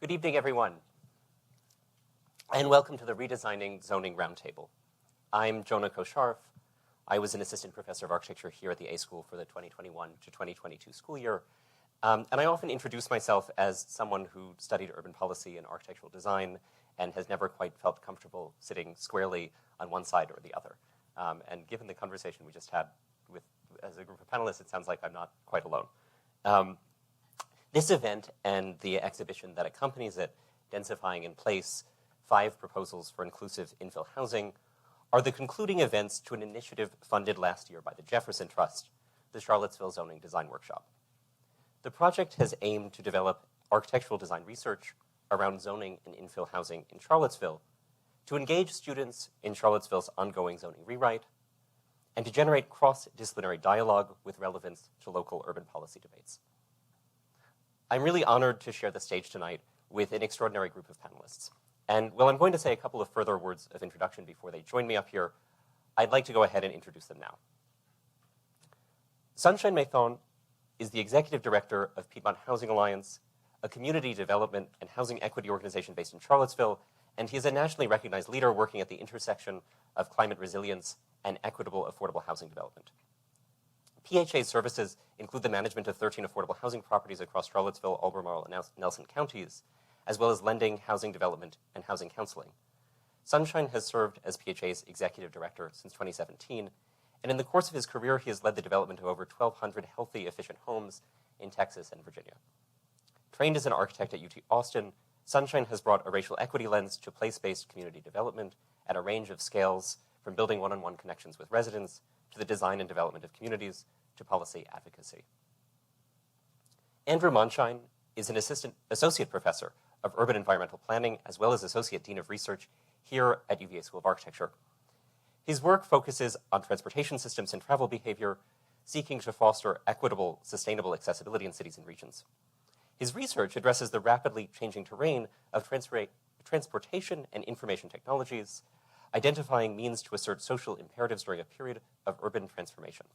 Good evening, everyone, and welcome to the Redesigning Zoning Roundtable. I'm Jonah Coe-Scharff. I was an assistant professor of architecture here at the A School for the 2021 to 2022 school year, and I often introduce myself as someone who studied urban policy and architectural design and has never quite felt comfortable sitting squarely on one side or the other. And given the conversation we just had as a group of panelists, it sounds like I'm not quite alone. This event and the exhibition that accompanies it, Densifying in Place, 5 Proposals for Inclusive Infill Housing, are the concluding events to an initiative funded last year by the Jefferson Trust, the Charlottesville Zoning Design Workshop. The project has aimed to develop architectural design research around zoning and infill housing in Charlottesville, to engage students in Charlottesville's ongoing zoning rewrite, and to generate cross-disciplinary dialogue with relevance to local urban policy debates. I'm really honored to share the stage tonight with an extraordinary group of panelists. And while I'm going to say a couple of further words of introduction before they join me up here, I'd like to go ahead and introduce them now. Sunshine Mathon is the executive director of Piedmont Housing Alliance, a community development and housing equity organization based in Charlottesville, and he is a nationally recognized leader working at the intersection of climate resilience and equitable affordable housing development. PHA's services include the management of 13 affordable housing properties across Charlottesville, Albemarle, and Nelson counties, as well as lending, housing development, and housing counseling. Sunshine has served as PHA's executive director since 2017, and in the course of his career, he has led the development of over 1,200 healthy, efficient homes in Texas and Virginia. Trained as an architect at UT Austin, Sunshine has brought a racial equity lens to place-based community development at a range of scales, from building one-on-one connections with residents, to the design and development of communities, to policy advocacy. Andrew Monshine is an associate professor of urban environmental planning, as well as associate dean of research here at UVA School of Architecture. His work focuses on transportation systems and travel behavior, seeking to foster equitable, sustainable accessibility in cities and regions. His research addresses the rapidly changing terrain of transportation and information technologies, identifying means to assert social imperatives during a period of urban transformation.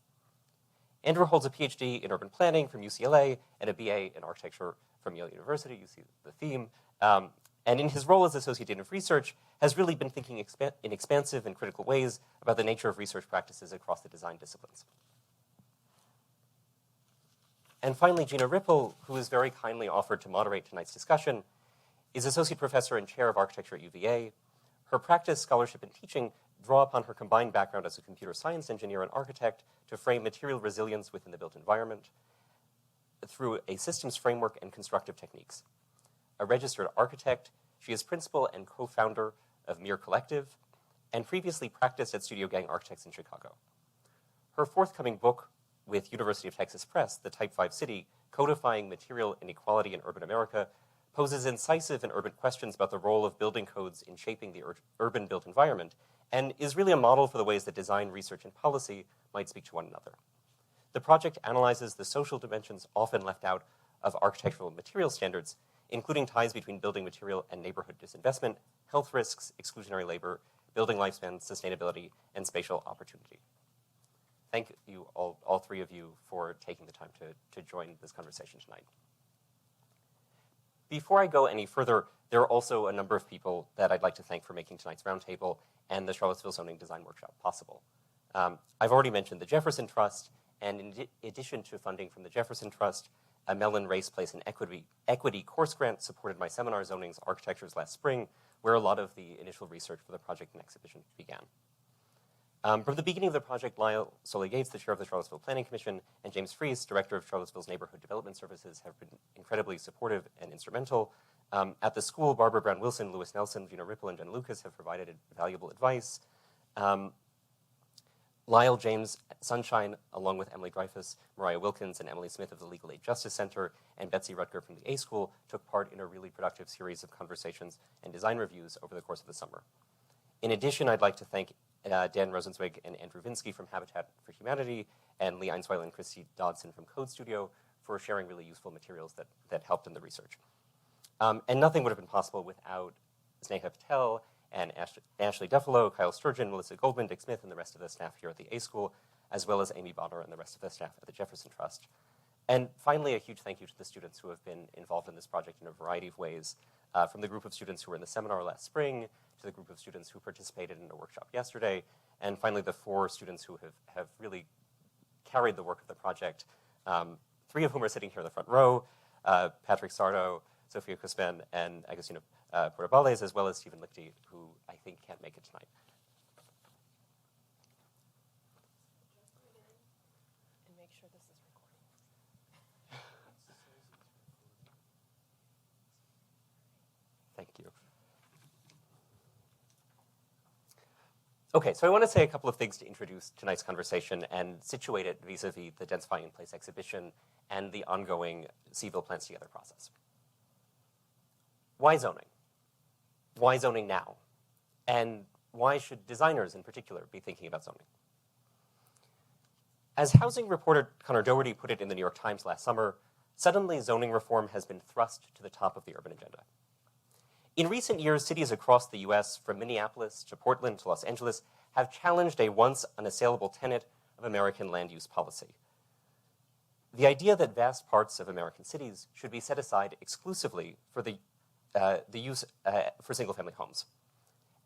Andrew holds a PhD in urban planning from UCLA and a BA in architecture from Yale University. You see the theme. And in his role as Associate Dean of Research, has really been thinking in expansive and critical ways about the nature of research practices across the design disciplines. And finally, Gina Ripple, who has very kindly offered to moderate tonight's discussion, is Associate Professor and Chair of Architecture at UVA. Her practice, scholarship, and teaching draw upon her combined background as a computer science engineer and architect to frame material resilience within the built environment through a systems framework and constructive techniques. A registered architect, she is principal and co-founder of Mir Collective, and previously practiced at Studio Gang Architects in Chicago. Her forthcoming book with University of Texas Press, The Type 5 City, Codifying Material Inequality in Urban America, poses incisive and urban questions about the role of building codes in shaping the urban built environment, and is really a model for the ways that design, research, and policy might speak to one another. The project analyzes the social dimensions often left out of architectural material standards, including ties between building material and neighborhood disinvestment, health risks, exclusionary labor, building lifespan, sustainability, and spatial opportunity. Thank you, all three of you, for taking the time to join this conversation tonight. Before I go any further, there are also a number of people that I'd like to thank for making tonight's roundtable and the Charlottesville Zoning Design Workshop possible. I've already mentioned the Jefferson Trust, and in addition to funding from the Jefferson Trust, a Mellon Race, Place, and Equity course grant supported my seminar, Zonings Architectures, last spring, where a lot of the initial research for the project and exhibition began. From the beginning of the project, Lyle Soley-Gates, the chair of the Charlottesville Planning Commission, and James Fries, director of Charlottesville's Neighborhood Development Services, have been incredibly supportive and instrumental. At the school, Barbara Brown-Wilson, Louis Nelson, Gina Ripple, and Jen Lucas have provided valuable advice. Lyle, James, Sunshine, along with Emily Dreyfus, Mariah Wilkins, and Emily Smith of the Legal Aid Justice Center, and Betsy Rutger from the A School took part in a really productive series of conversations and design reviews over the course of the summer. In addition, I'd like to thank Dan Rosenzweig and Andrew Vinsky from Habitat for Humanity, and Lee Einsweiler and Christy Dodson from Code Studio for sharing really useful materials that helped in the research. And nothing would have been possible without Sneha Patel and Ashley Duffalo, Kyle Sturgeon, Melissa Goldman, Dick Smith, and the rest of the staff here at the A School, as well as Amy Bonner and the rest of the staff at the Jefferson Trust. And finally, a huge thank you to the students who have been involved in this project in a variety of ways. from the group of students who were in the seminar last spring, to the group of students who participated in a workshop yesterday, and finally the 4 students who have really carried the work of the project, 3 of whom are sitting here in the front row, Patrick Sardo, Sofia Cuspen, and Agustina Portabales, as well as Stephen Lichty, who I think can't make it tonight. And make sure this is recording. Thank you. Okay, so I want to say a couple of things to introduce tonight's conversation and situate it vis-a-vis the Densifying in Place exhibition and the ongoing Seville Plans Together process. Why zoning? Why zoning now? And why should designers in particular be thinking about zoning? As housing reporter Connor Doherty put it in the New York Times last summer, suddenly zoning reform has been thrust to the top of the urban agenda. In recent years, cities across the US, from Minneapolis to Portland to Los Angeles, have challenged a once unassailable tenet of American land use policy. The idea that vast parts of American cities should be set aside exclusively for the use for single-family homes.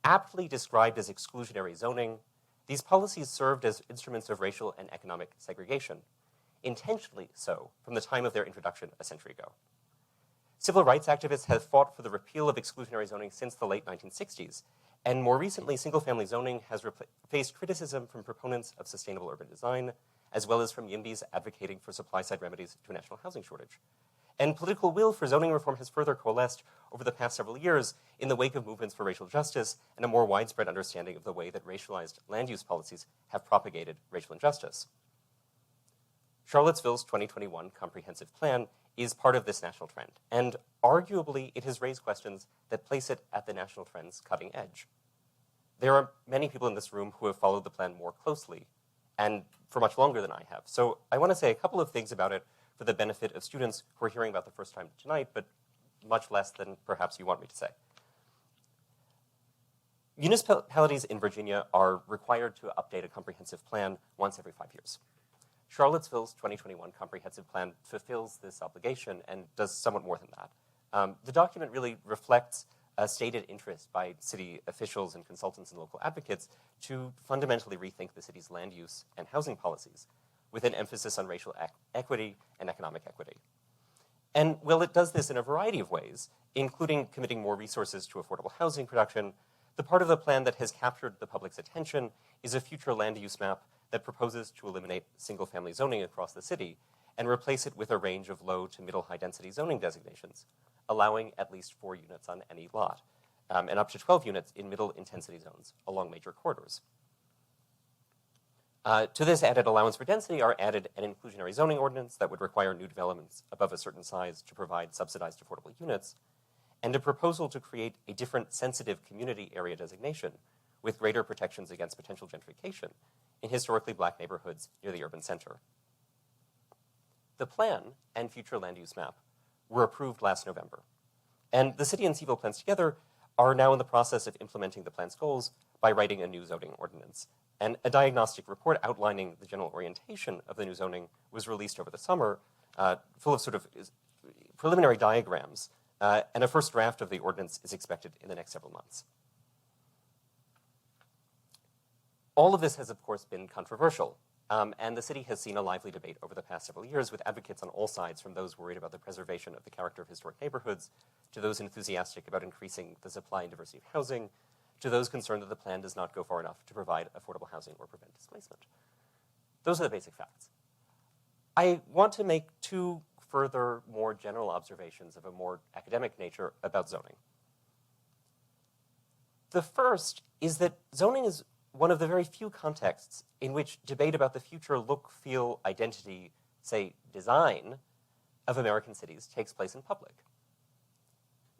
Aptly described as exclusionary zoning, these policies served as instruments of racial and economic segregation, intentionally so from the time of their introduction a century ago. Civil rights activists have fought for the repeal of exclusionary zoning since the late 1960s, and more recently, single-family zoning has faced criticism from proponents of sustainable urban design, as well as from YIMBYs advocating for supply-side remedies to a national housing shortage. And political will for zoning reform has further coalesced over the past several years in the wake of movements for racial justice and a more widespread understanding of the way that racialized land use policies have propagated racial injustice. Charlottesville's 2021 comprehensive plan is part of this national trend, and arguably it has raised questions that place it at the national trend's cutting edge. There are many people in this room who have followed the plan more closely and for much longer than I have. So I want to say a couple of things about it for the benefit of students who are hearing about the first time tonight, but much less than perhaps you want me to say. Municipalities in Virginia are required to update a comprehensive plan once every 5 years. Charlottesville's 2021 comprehensive plan fulfills this obligation and does somewhat more than that. The document really reflects a stated interest by city officials and consultants and local advocates to fundamentally rethink the city's land use and housing policies with an emphasis on racial equity and economic equity. And while it does this in a variety of ways, including committing more resources to affordable housing production, the part of the plan that has captured the public's attention is a future land use map that proposes to eliminate single-family zoning across the city and replace it with a range of low to middle high-density zoning designations, allowing at least 4 units on any lot, and up to 12 units in middle-intensity zones along major corridors. To this added allowance for density are added an inclusionary zoning ordinance that would require new developments above a certain size to provide subsidized affordable units, and a proposal to create a different sensitive community area designation with greater protections against potential gentrification in historically black neighborhoods near the urban center. The plan and future land use map were approved last November, and the city and Seville Plans Together are now in the process of implementing the plan's goals by writing a new zoning ordinance. And a diagnostic report outlining the general orientation of the new zoning was released over the summer, full of sort of preliminary diagrams, and a first draft of the ordinance is expected in the next several months. All of this has, of course, been controversial, and the city has seen a lively debate over the past several years with advocates on all sides, from those worried about the preservation of the character of historic neighborhoods, to those enthusiastic about increasing the supply and diversity of housing, to those concerned that the plan does not go far enough to provide affordable housing or prevent displacement. Those are the basic facts. I want to make 2 further, more general observations of a more academic nature about zoning. The first is that zoning is one of the very few contexts in which debate about the future look, feel, identity, say, design of American cities takes place in public.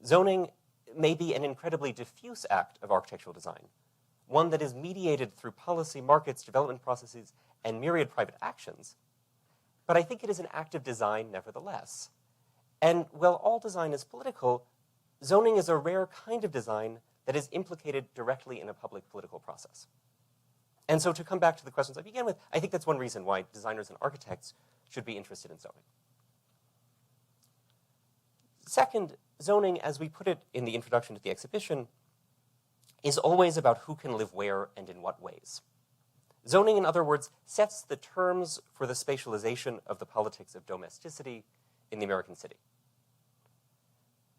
Zoning may be an incredibly diffuse act of architectural design, one that is mediated through policy, markets, development processes, and myriad private actions. But I think it is an act of design nevertheless. And while all design is political, zoning is a rare kind of design that is implicated directly in a public political process. And so to come back to the questions I began with, I think that's one reason why designers and architects should be interested in zoning. Second, zoning, as we put it in the introduction to the exhibition, is always about who can live where and in what ways. Zoning, in other words, sets the terms for the spatialization of the politics of domesticity in the American city.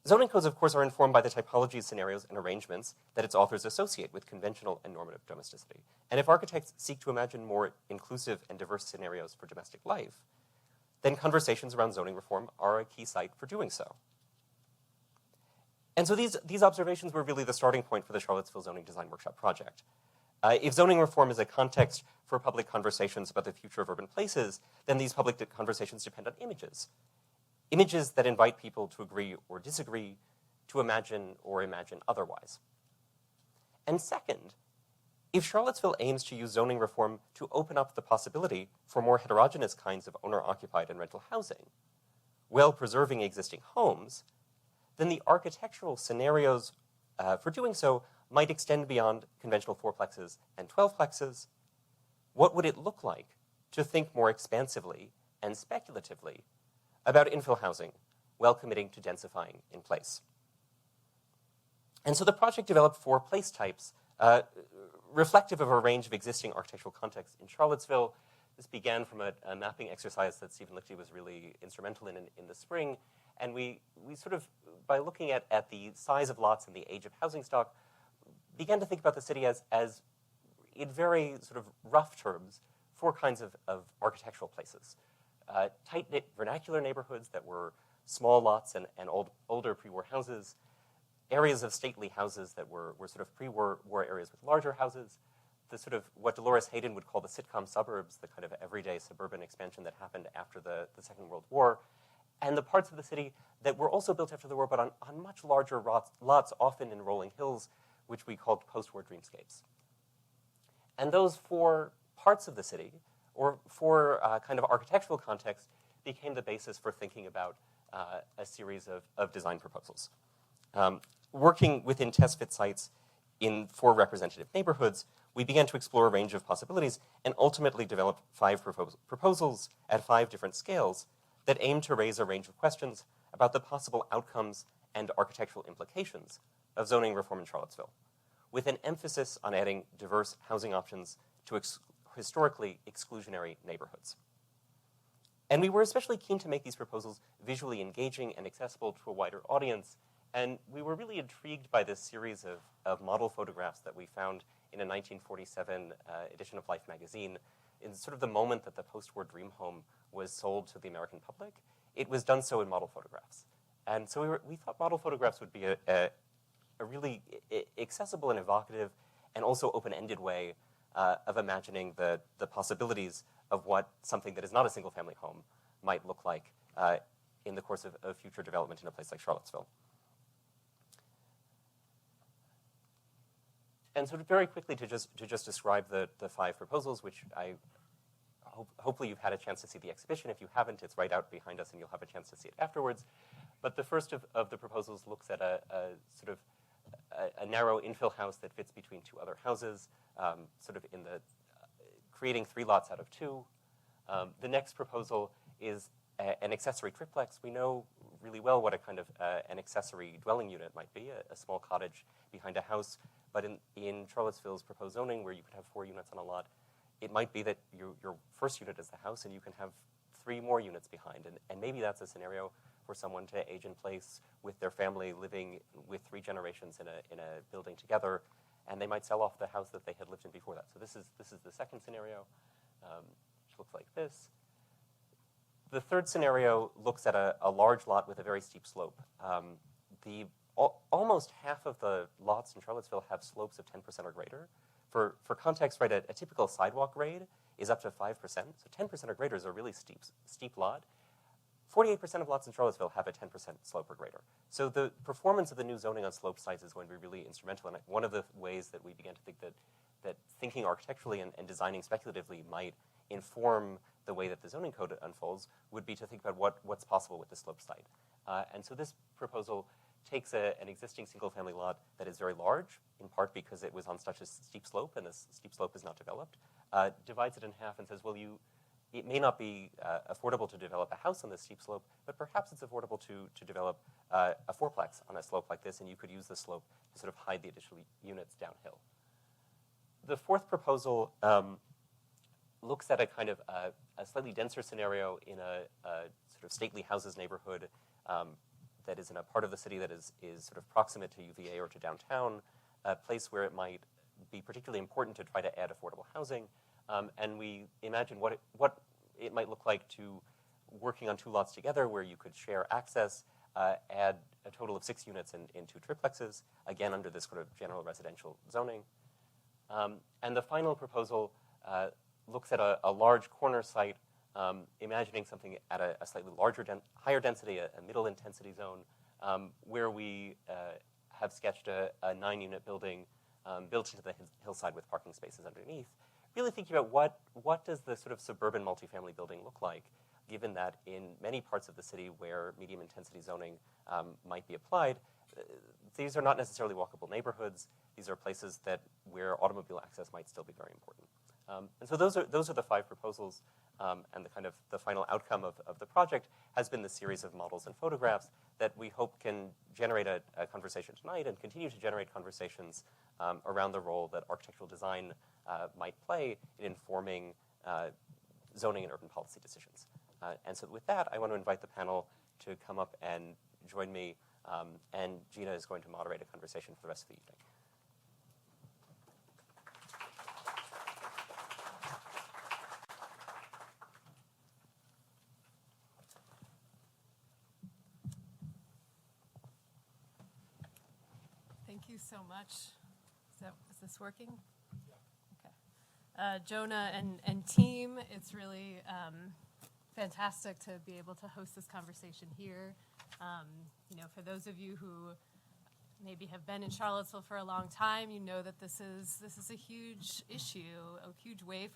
Zoning codes, of course, are informed by the typologies, scenarios, and arrangements that its authors associate with conventional and normative domesticity. And if architects seek to imagine more inclusive and diverse scenarios for domestic life, then conversations around zoning reform are a key site for doing so. And so these observations were really the starting point for the Charlottesville Zoning Design Workshop project. If zoning reform is a context for public conversations about the future of urban places, then these public conversations depend on images. Images that invite people to agree or disagree, to imagine or imagine otherwise. And second, if Charlottesville aims to use zoning reform to open up the possibility for more heterogeneous kinds of owner-occupied and rental housing, while preserving existing homes, then the architectural scenarios for doing so might extend beyond conventional 4-plexes and 12-plexes. What would it look like to think more expansively and speculatively about infill housing while committing to densifying in place? And so the project developed 4 place types, reflective of a range of existing architectural contexts in Charlottesville. This began from a mapping exercise that Stephen Lichty was really instrumental in the spring. And we sort of, by looking at the size of lots and the age of housing stock, began to think about the city as in very sort of rough terms, 4 kinds of architectural places. Tight-knit vernacular neighborhoods that were small lots and older pre-war houses, areas of stately houses that were sort of pre-war areas with larger houses, the sort of what Dolores Hayden would call the sitcom suburbs, the kind of everyday suburban expansion that happened after the Second World War, and the parts of the city that were also built after the war, but on much larger lots, often in rolling hills, which we called post-war dreamscapes. And those 4 parts of the city, or 4 kind of architectural contexts, became the basis for thinking about a series of design proposals. Working within test-fit sites in 4 representative neighborhoods, we began to explore a range of possibilities and ultimately developed 5 proposals at 5 different scales that aim to raise a range of questions about the possible outcomes and architectural implications of zoning reform in Charlottesville, with an emphasis on adding diverse housing options to historically exclusionary neighborhoods. And we were especially keen to make these proposals visually engaging and accessible to a wider audience, and we were really intrigued by this series of model photographs that we found in a 1947 edition of Life magazine. In sort of the moment that the post-war dream home was sold to the American public, it was done so in model photographs. And so we thought model photographs would be a really accessible and evocative and also open-ended way of imagining the possibilities of what something that is not a single-family home might look like in the course of future development in a place like Charlottesville. And so very quickly to just describe the 5 proposals, which hopefully you've had a chance to see the exhibition. If you haven't, it's right out behind us and you'll have a chance to see it afterwards. But the first of the proposals looks at a sort of a narrow infill house that fits between 2 other houses, sort of in the creating 3 lots out of 2. The next proposal is an accessory triplex. We know really well what a kind of an accessory dwelling unit might be, a small cottage behind a house. But in Charlottesville's proposed zoning, where you could have 4 units on a lot, it might be that your first unit is the house and you can have 3 more units behind. And maybe that's a scenario for someone to age in place with their family living with 3 generations in a building together, and they might sell off the house that they had lived in before that. So this is the second scenario, which looks like this. The third scenario looks at a large lot with a very steep slope. Almost half of the lots in Charlottesville have slopes of 10% or greater. For context, right, a typical sidewalk grade is up to 5%. So 10% or greater is a really steep lot. 48% of lots in Charlottesville have a 10% slope or greater. So the performance of the new zoning on slope sites is going to be really instrumental. And one of the ways that we began to think that thinking architecturally and designing speculatively might inform the way that the zoning code unfolds would be to think about what's possible with the slope site. And so this proposal takes an existing single-family lot that is very large, in part because it was on such a steep slope, and this steep slope is not developed, divides it in half and says, well, it may not be affordable to develop a house on this steep slope, but perhaps it's affordable to develop a fourplex on a slope like this, and you could use the slope to sort of hide the additional units downhill. The fourth proposal looks at a kind of a slightly denser scenario in a sort of stately houses neighborhood that is in a part of the city that is sort of proximate to UVA or to downtown, a place where it might be particularly important to try to add affordable housing. And we imagine what it might look like to working on 2 lots together where you could share access, add a total of 6 units in 2 triplexes, again under this sort of general residential zoning. And the final proposal looks at a large corner site, imagining something at a slightly larger, higher density, a middle intensity zone, where we have sketched a 9-unit building built into the hillside with parking spaces underneath. Really thinking about what does the sort of suburban multifamily building look like, given that in many parts of the city where medium intensity zoning might be applied, these are not necessarily walkable neighborhoods. These are places where automobile access might still be very important. And so those are the 5 proposals, and the final outcome of the project has been the series of models and photographs that we hope can generate a conversation tonight and continue to generate conversations around the role that architectural design might play in informing zoning and urban policy decisions. And so with that, I want to invite the panel to come up and join me, and Gina is going to moderate a conversation for the rest of the evening. Thank you so much. Is this working? Yeah. Okay. Jonah and team, it's really fantastic to be able to host this conversation here. For those of you who maybe have been in Charlottesville for a long time, you know that this is a huge issue, a huge way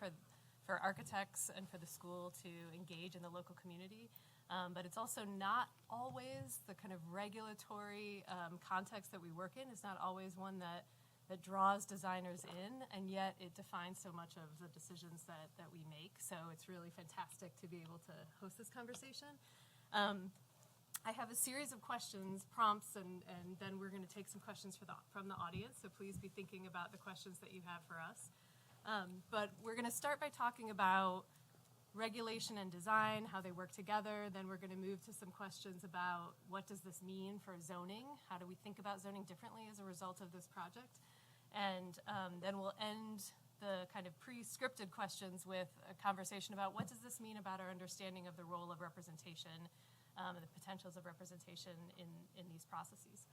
for architects and for the school to engage in the local community. But it's also not always the kind of regulatory context that we work in. It's not always one that draws designers in, and yet it defines so much of the decisions that we make. So it's really fantastic to be able to host this conversation. I have a series of questions, prompts, and then we're going to take some questions from the audience. So please be thinking about the questions that you have for us. But we're going to start by talking about regulation and design, how they work together. Then we're going to move to some questions about what does this mean for zoning? How do we think about zoning differently as a result of this project? And then we'll end the kind of pre-scripted questions with a conversation about what does this mean about our understanding of the role of representation and the potentials of representation in these processes.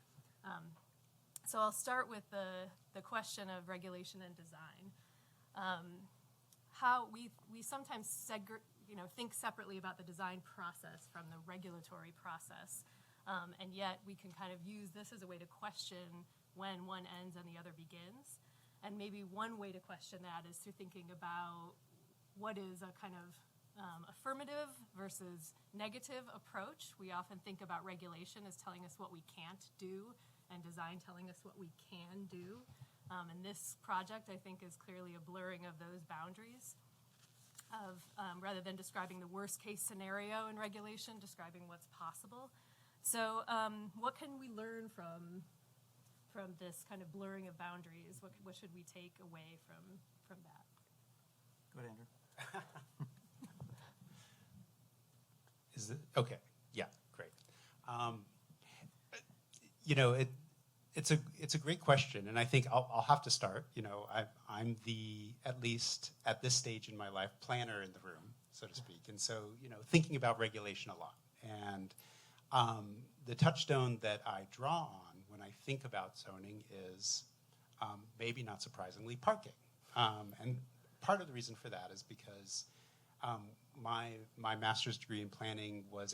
So I'll start with the question of regulation and design. How we sometimes think separately about the design process from the regulatory process, and yet we can kind of use this as a way to question when one ends and the other begins. And maybe one way to question that is through thinking about what is a kind of affirmative versus negative approach. We often think about regulation as telling us what we can't do, and design telling us what we can do. And this project, I think, is clearly a blurring of those boundaries of, rather than describing the worst case scenario in regulation, describing what's possible. So what can we learn from this kind of blurring of boundaries? What should we take away from that? Go ahead, Andrew. Is it okay? Yeah, great. It's a great question, and I think I'll have to start. I'm the, at least at this stage in my life, planner in the room, so to speak, and so thinking about regulation a lot. And the touchstone that I draw on when I think about zoning is, maybe not surprisingly, parking. And part of the reason for that is because my master's degree in planning was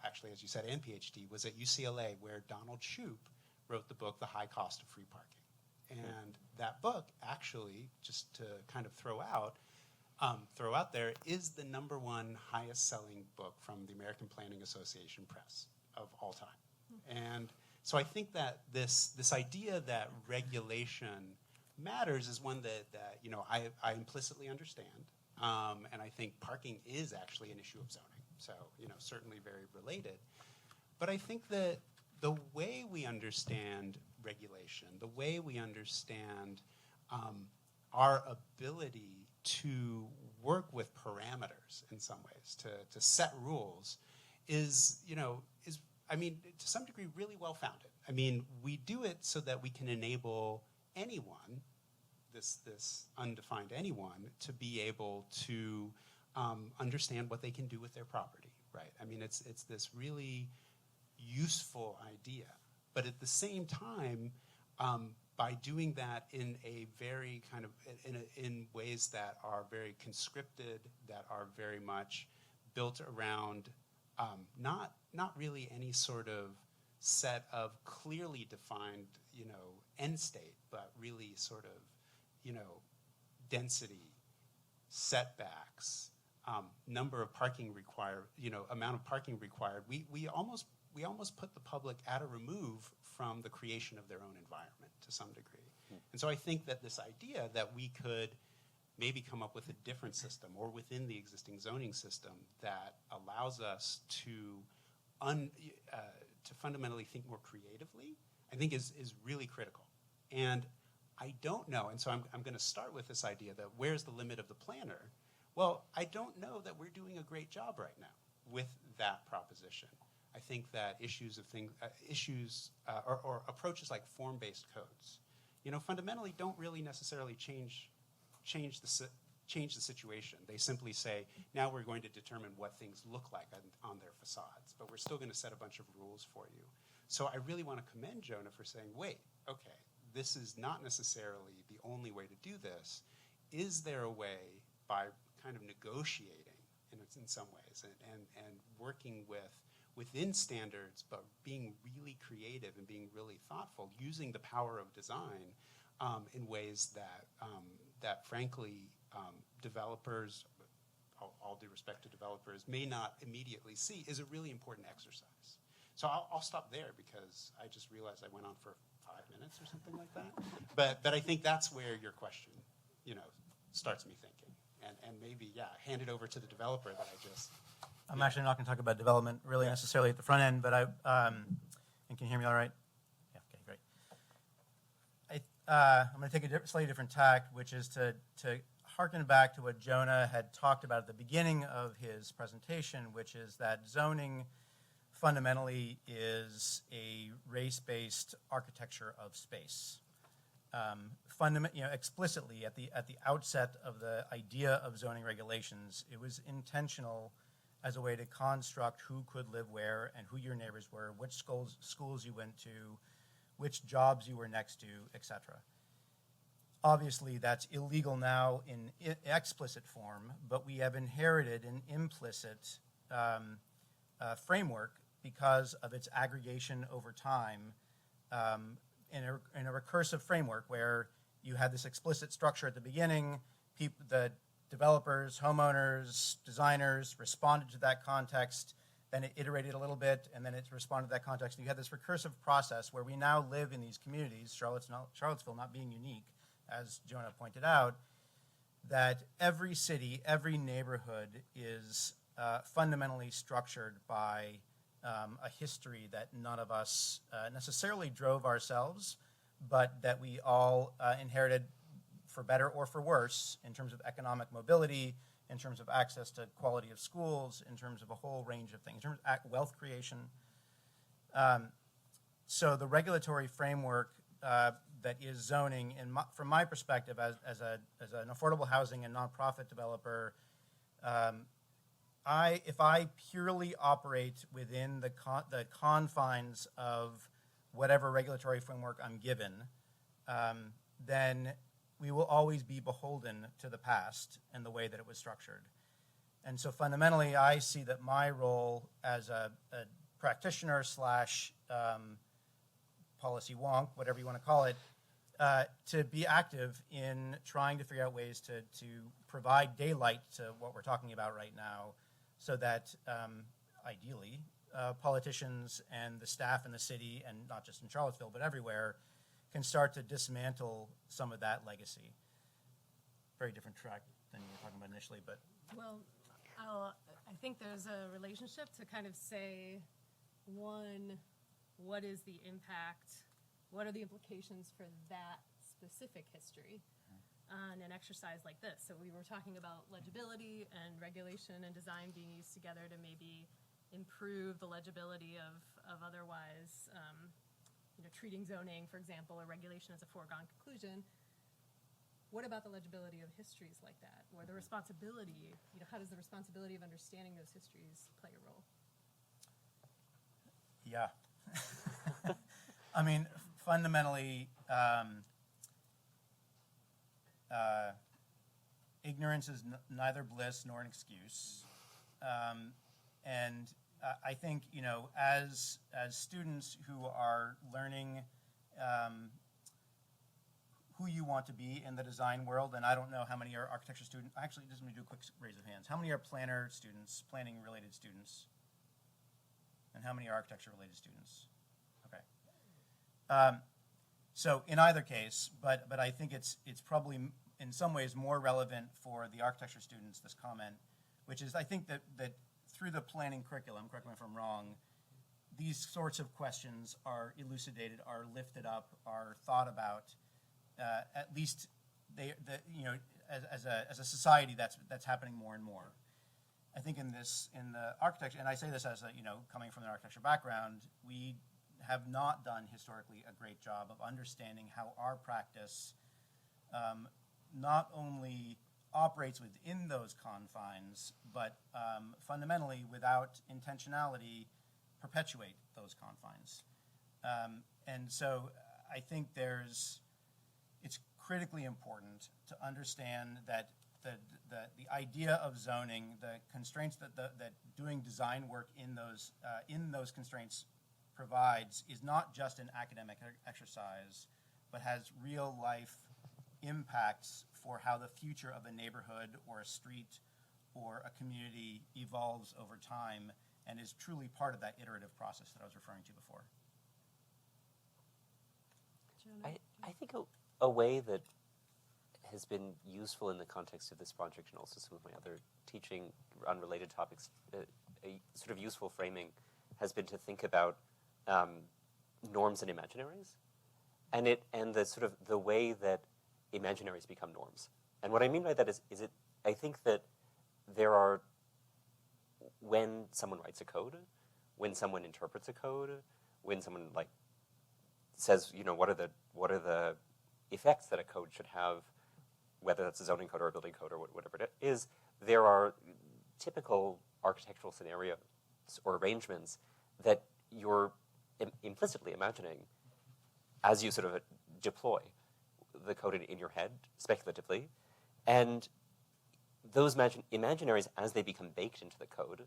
actually, as you said, and PhD, was at UCLA, where Donald Shoup wrote the book, The High Cost of Free Parking. And that book, actually, just to kind of throw out there, is the #1 highest selling book from the American Planning Association Press of all time. And so I think that this idea that regulation matters is one that I implicitly understand. And I think parking is actually an issue of zoning. So, certainly very related. But I think that the way we understand regulation, the way we understand our ability to work with parameters in some ways, to set rules, is to some degree really well founded. I mean, we do it so that we can enable anyone, this undefined anyone, to be able to understand what they can do with their property, right? I mean, it's this really useful idea. But at the same time, by doing that in a very kind of, in ways that are very conscripted, that are very much built around not really any sort of set of clearly defined, end state, but really sort of, density, setbacks, number of parking required, amount of parking required. We almost put the public at a remove from the creation of their own environment to some degree. And so I think that this idea that we could maybe come up with a different system or within the existing zoning system that allows us to fundamentally think more creatively, I think is really critical. And I don't know, and so I'm going to start with this idea that where's the limit of the planner? Well, I don't know that we're doing a great job right now with that proposition. I think that or approaches like form-based codes, fundamentally don't really necessarily change the situation. They simply say, now we're going to determine what things look like on their facades, but we're still going to set a bunch of rules for you. So I really want to commend Jonah for saying, wait, okay, this is not necessarily the only way to do this. Is there a way by kind of negotiating in some ways and working within standards, but being really creative and being really thoughtful, using the power of design in ways that frankly, developers, all due respect to developers, may not immediately see, is a really important exercise. So I'll stop there because I just realized I went on for 5 minutes or something like that. But I think that's where your question, starts me thinking. And maybe, hand it over to the developer that I just... I'm actually not going to talk about development really necessarily at the front end, but and can you hear me all right? Yeah, okay, great. I'm going to take a slightly different tack, which is to harken back to what Jonah had talked about at the beginning of his presentation, which is that zoning fundamentally is a race-based architecture of space. Explicitly at the outset of the idea of zoning regulations, it was intentional as a way to construct who could live where and who your neighbors were, which schools you went to, which jobs you were next to, etc. Obviously, that's illegal now in explicit form, but we have inherited an implicit framework because of its aggregation over time in a recursive framework where you had this explicit structure at the beginning, the developers, homeowners, designers responded to that context, then it iterated a little bit, and then it responded to that context. And you had this recursive process where we now live in these communities, Charlottesville not being unique, as Jonah pointed out, that every city, every neighborhood is fundamentally structured by a history that none of us necessarily drove ourselves, but that we all inherited for better or for worse in terms of economic mobility, in terms of access to quality of schools, in terms of a whole range of things, in terms of wealth creation. So the regulatory framework that is zoning, from my perspective as an affordable housing and nonprofit developer, if I purely operate within the confines of whatever regulatory framework I'm given, then we will always be beholden to the past and the way that it was structured. And so fundamentally, I see that my role as a practitioner slash policy wonk, whatever you want to call it, to be active in trying to figure out ways to provide daylight to what we're talking about right now, so that ideally politicians and the staff in the city, and not just in Charlottesville but everywhere, can start to dismantle some of that legacy. very different track than you were talking about initially, but Well, I think there's a relationship to kind of say, one, what is the impact? What are the implications for that specific history on an exercise like this? So we were talking about legibility and regulation and design being used together to maybe improve the legibility of otherwise, treating zoning, for example, or regulation as a foregone conclusion. What about the legibility of histories like that? Or the responsibility, how does the responsibility of understanding those histories play a role? yeah. I mean, fundamentally, ignorance is neither bliss nor an excuse. And I think, as students who are learning who you want to be in the design world, and I don't know how many are architecture students. Actually, just let me do a quick raise of hands. How many are planner students, planning-related students? And how many are architecture-related students? Okay. So in either case, but I think it's probably in some ways more relevant for the architecture students, this comment, which is I think that through the planning curriculum, correct me if I'm wrong, these sorts of questions are elucidated, are lifted up, are thought about. At least as a society, that's happening more and more. I think in the architecture, and I say this as coming from an architecture background, we have not done historically a great job of understanding how our practice not only operates within those confines, but fundamentally, without intentionality, perpetuate those confines. And so I think it's critically important to understand that the idea of zoning, the constraints that doing design work in those constraints provides is not just an academic exercise, but has real life impacts for how the future of a neighborhood or a street or a community evolves over time and is truly part of that iterative process that I was referring to before. I think a way that has been useful in the context of this project and also some of my other teaching on related topics, a sort of useful framing has been to think about norms and imaginaries, and the sort of the way that imaginaries become norms. And what I mean by that is I think that there are, when someone writes a code, when someone interprets a code, when someone says, what are the effects that a code should have, whether that's a zoning code or a building code or whatever it is, there are typical architectural scenarios or arrangements that you're implicitly imagining as you sort of deploy the code in your head speculatively. And those imaginaries, as they become baked into the code,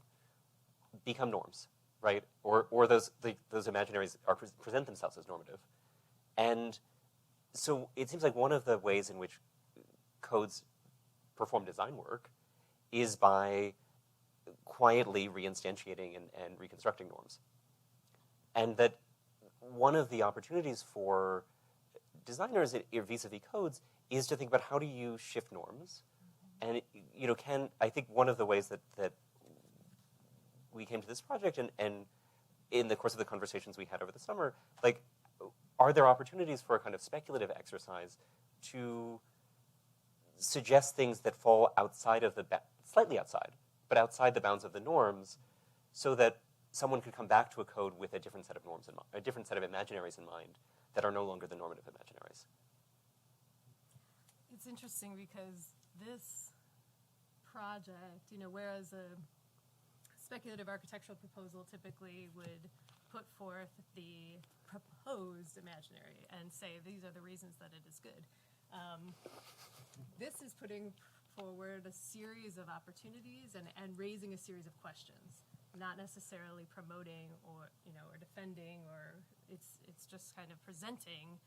become norms, right? Or those imaginaries present themselves as normative. And so it seems like one of the ways in which codes perform design work is by quietly reinstantiating and reconstructing norms. And that one of the opportunities for designers vis-a-vis codes is to think about how do you shift norms. And I think one of the ways that we came to this project and in the course of the conversations we had over the summer, are there opportunities for a kind of speculative exercise to suggest things that fall outside of slightly outside, but outside the bounds of the norms, so that someone could come back to a code with a different set of norms a different set of imaginaries in mind that are no longer the normative imaginaries. It's interesting because this project, whereas a speculative architectural proposal typically would put forth the proposed imaginary and say these are the reasons that it is good. This is putting forward a series of opportunities and raising a series of questions, not necessarily promoting or defending, or it's just kind of presenting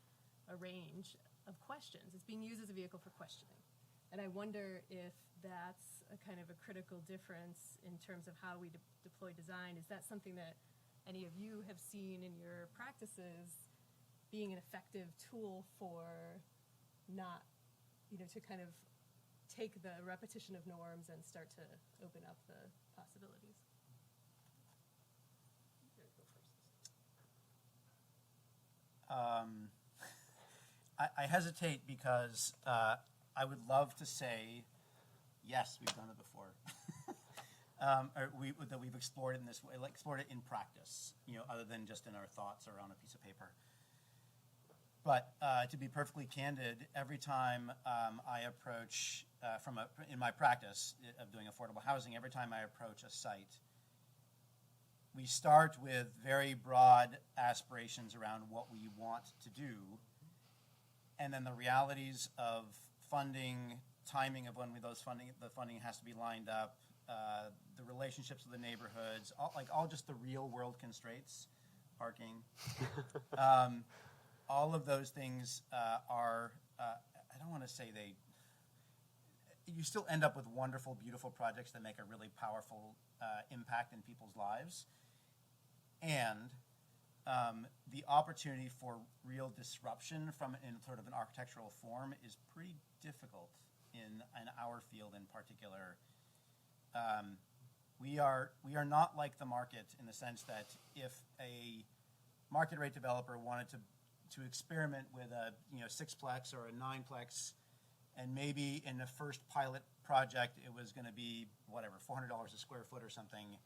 a range of questions. It's being used as a vehicle for questioning. And I wonder if that's a kind of a critical difference in terms of how we deploy design. Is that something that any of you have seen in your practices being an effective tool for not, to kind of take the repetition of norms and start to open up the possibilities. I hesitate because I would love to say, yes, we've done it before. Or that we've explored it in this way, like explored it in practice, other than just in our thoughts or on a piece of paper. But to be perfectly candid, every time I approach, in my practice of doing affordable housing, every time I approach a site, we start with very broad aspirations around what we want to do, and then the realities of funding, timing of when the funding has to be lined up, the relationships with the neighborhoods, all just the real world constraints, parking. All of those things are, I don't want to say you still end up with wonderful, beautiful projects that make a really powerful impact in people's lives. And the opportunity for real disruption in sort of an architectural form is pretty difficult in our field in particular. We are not like the market in the sense that if a market rate developer wanted to experiment with a 6-plex or a 9-plex, and maybe in the first pilot project it was going to be whatever, $400 a square foot or something.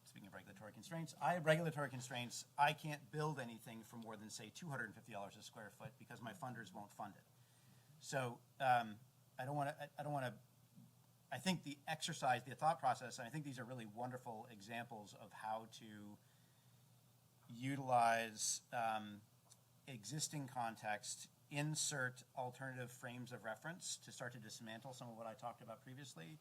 Speaking of regulatory constraints, I have regulatory constraints. I can't build anything for more than, say, $250 a square foot because my funders won't fund it. So I don't want to. I think the exercise, the thought process, and I think these are really wonderful examples of how to utilize existing context, insert alternative frames of reference to start to dismantle some of what I talked about previously.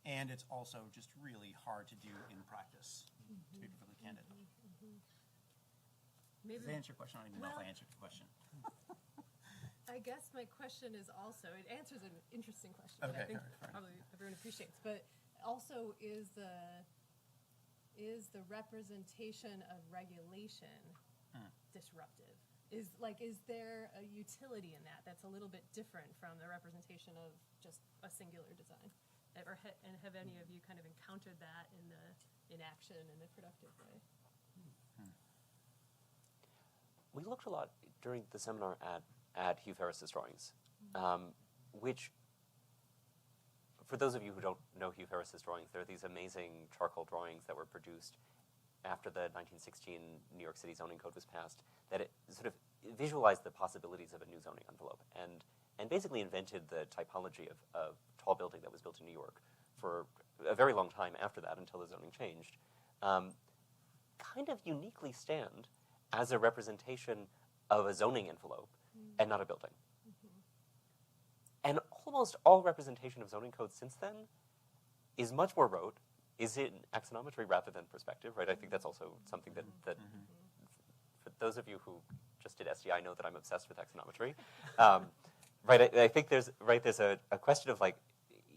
And it's also just really hard to do in practice, to be perfectly candid. Does that answer your question? I don't even know if I answered your question. I guess my question is also, it answers an interesting question that I think probably everyone appreciates, but also is the representation of regulation disruptive? Is there a utility in that that's a little bit different from the representation of just a singular design? And have any of you kind of encountered that in action in a productive way? We looked a lot during the seminar at Hugh Ferris's drawings, which, for those of you who don't know Hugh Ferris's drawings, they're these amazing charcoal drawings that were produced after the 1916 New York City zoning code was passed, that it sort of visualized the possibilities of a new zoning envelope and basically invented the typology of tall building that was built in New York for a very long time after that, until the zoning changed, kind of uniquely stand as a representation of a zoning envelope and not a building. And almost all representation of zoning codes since then is much more rote, is in axonometry rather than perspective, right? I think that's also something that for those of you who just did SDI know that I'm obsessed with axonometry. Right, I think there's a question of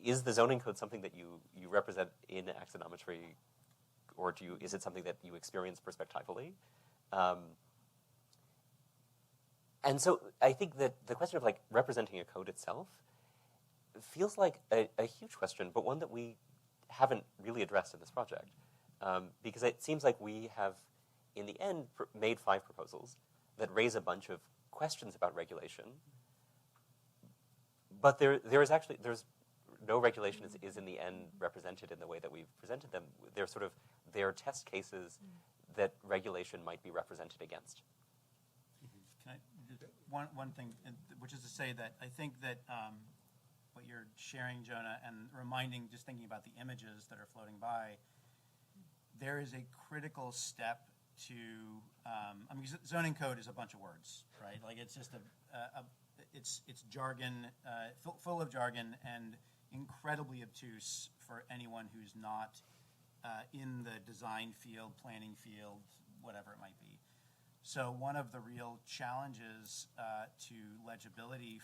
is the zoning code something that you represent in axonometry, or is it something that you experience perspectively? And so I think that the question of representing a code itself feels like a huge question, but one that we haven't really addressed in this project, because it seems like we have, in the end, made 5 proposals that raise a bunch of questions about regulation. But there's no regulation is in the end represented in the way that we've presented them. They're test cases that regulation might be represented against. Can I, one thing, which is to say that I think that what you're sharing, Jonah, and just thinking about the images that are floating by, there is a critical step to, zoning code is a bunch of words, right? It's just it's jargon, full of jargon, and incredibly obtuse for anyone who's not in the design field, planning field, whatever it might be. So one of the real challenges to legibility,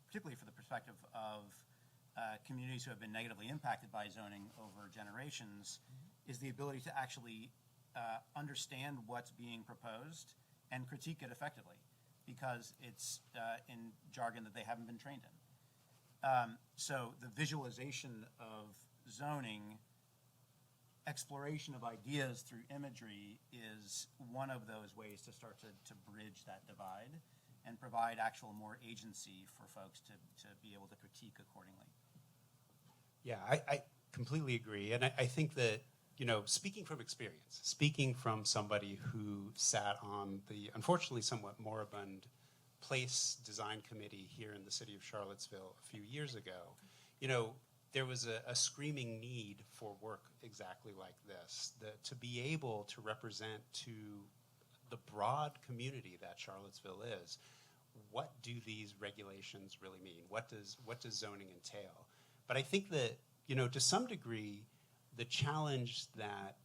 particularly for the perspective of communities who have been negatively impacted by zoning over generations, is the ability to actually understand what's being proposed and critique it effectively. because it's in jargon that they haven't been trained in. So the visualization of zoning, exploration of ideas through imagery is one of those ways to start to bridge that divide and provide actual more agency for folks to be able to critique accordingly. Yeah, I completely agree. And I think that, speaking from experience, speaking from somebody who sat on the, unfortunately, somewhat moribund place design committee here in the city of Charlottesville a few years ago, there was a screaming need for work exactly like this, to be able to represent to the broad community that Charlottesville is, what do these regulations really mean? What does zoning entail? But I think that, to some degree, the challenge that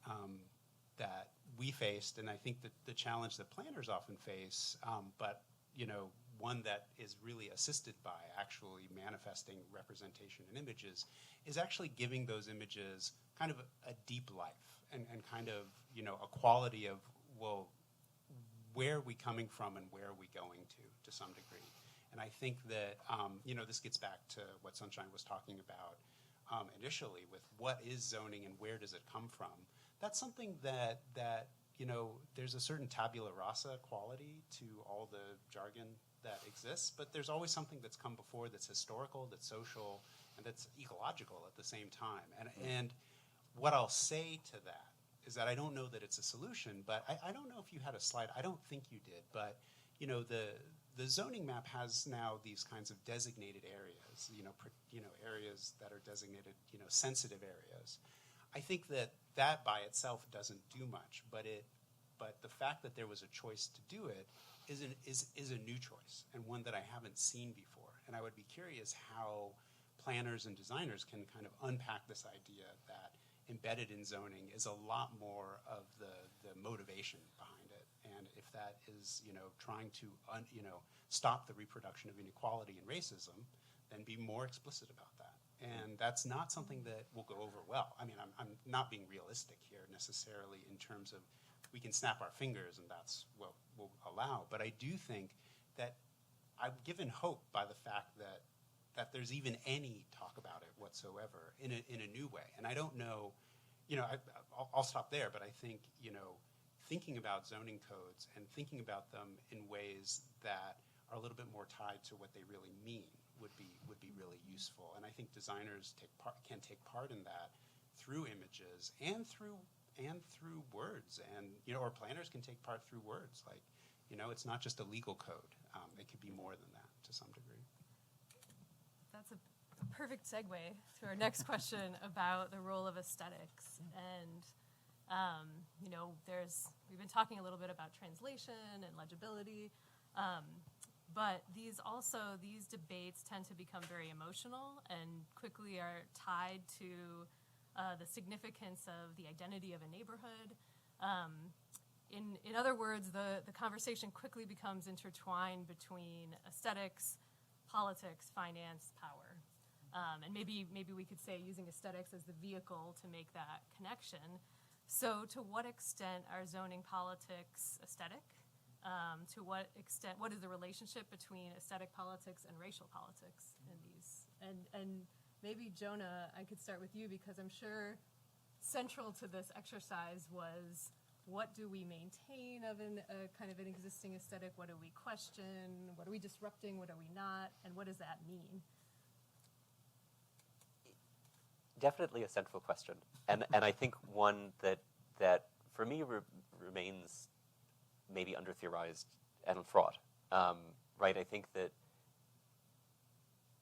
that we faced, and I think that the challenge that planners often face, but one that is really assisted by actually manifesting representation in images, is actually giving those images kind of a deep life and kind of a quality of, well, where are we coming from and where are we going to some degree. And I think that this gets back to what Sunshine was talking about initially with what is zoning and where does it come from. That's something that there's a certain tabula rasa quality to all the jargon that exists, but there's always something that's come before that's historical, that's social, and that's ecological at the same time. And what I'll say to that is that I don't know that it's a solution, but I don't know if you had a slide. I don't think you did, but the zoning map has now these kinds of designated areas, areas that are designated, sensitive areas. I think that by itself doesn't do much, but the fact that there was a choice to do it is a new choice and one that I haven't seen before. And I would be curious how planners and designers can kind of unpack this idea that embedded in zoning is a lot more of the motivation behind it. And if that is, trying to, stop the reproduction of inequality and racism, then be more explicit about that. And that's not something that will go over well. I mean, I'm not being realistic here necessarily in terms of we can snap our fingers and that's what we'll allow. But I do think that I'm given hope by the fact that there's even any talk about it whatsoever in a new way. And I don't know, I'll stop there, but I think, thinking about zoning codes and thinking about them in ways that are a little bit more tied to what they really mean would be really useful. And I think designers can take part in that through images and through words, and or planners can take part through words. Like, it's not just a legal code. It could be more than that to some degree. That's a perfect segue to our next question about the role of aesthetics. And we've been talking a little bit about translation and legibility, but these debates tend to become very emotional and quickly are tied to the significance of the identity of a neighborhood. In other words, the conversation quickly becomes intertwined between aesthetics, politics, finance, power. And maybe we could say using aesthetics as the vehicle to make that connection. So to what extent are zoning politics aesthetic? To what extent, what is the relationship between aesthetic politics and racial politics in these? And maybe, Jonah, I could start with you because I'm sure central to this exercise was what do we maintain of a kind of an existing aesthetic? What do we question? What are we disrupting? What are we not? And what does that mean? Definitely a central question, and I think one that for me remains maybe under-theorized and fraught. Right? I think that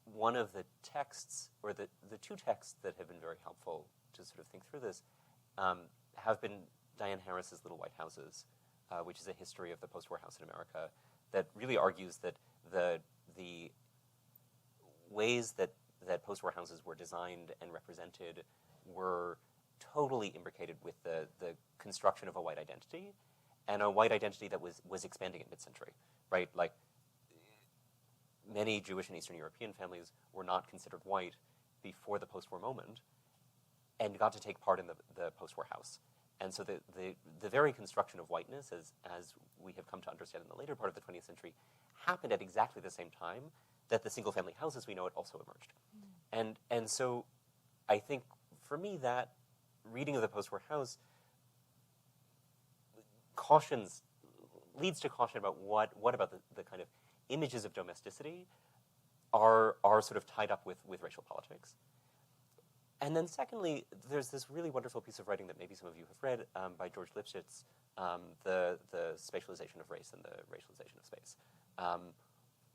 one of the texts, or the two texts that have been very helpful to sort of think through this, have been Diane Harris's Little White Houses, which is a history of the post-war house in America, that really argues that the ways that post-war houses were designed and represented were totally imbricated with the construction of a white identity, and a white identity that was expanding in mid-century, right? Like, many Jewish and Eastern European families were not considered white before the post-war moment, and got to take part in the post-war house. And so the very construction of whiteness, as we have come to understand in the later part of the 20th century, happened at exactly the same time that the single-family houses we know it also emerged. And so I think, for me, that reading of the post-war house leads to caution about what about the kind of images of domesticity are sort of tied up with racial politics. And then secondly, there's this really wonderful piece of writing that maybe some of you have read by George Lipschitz, the spatialization of race and the racialization of space,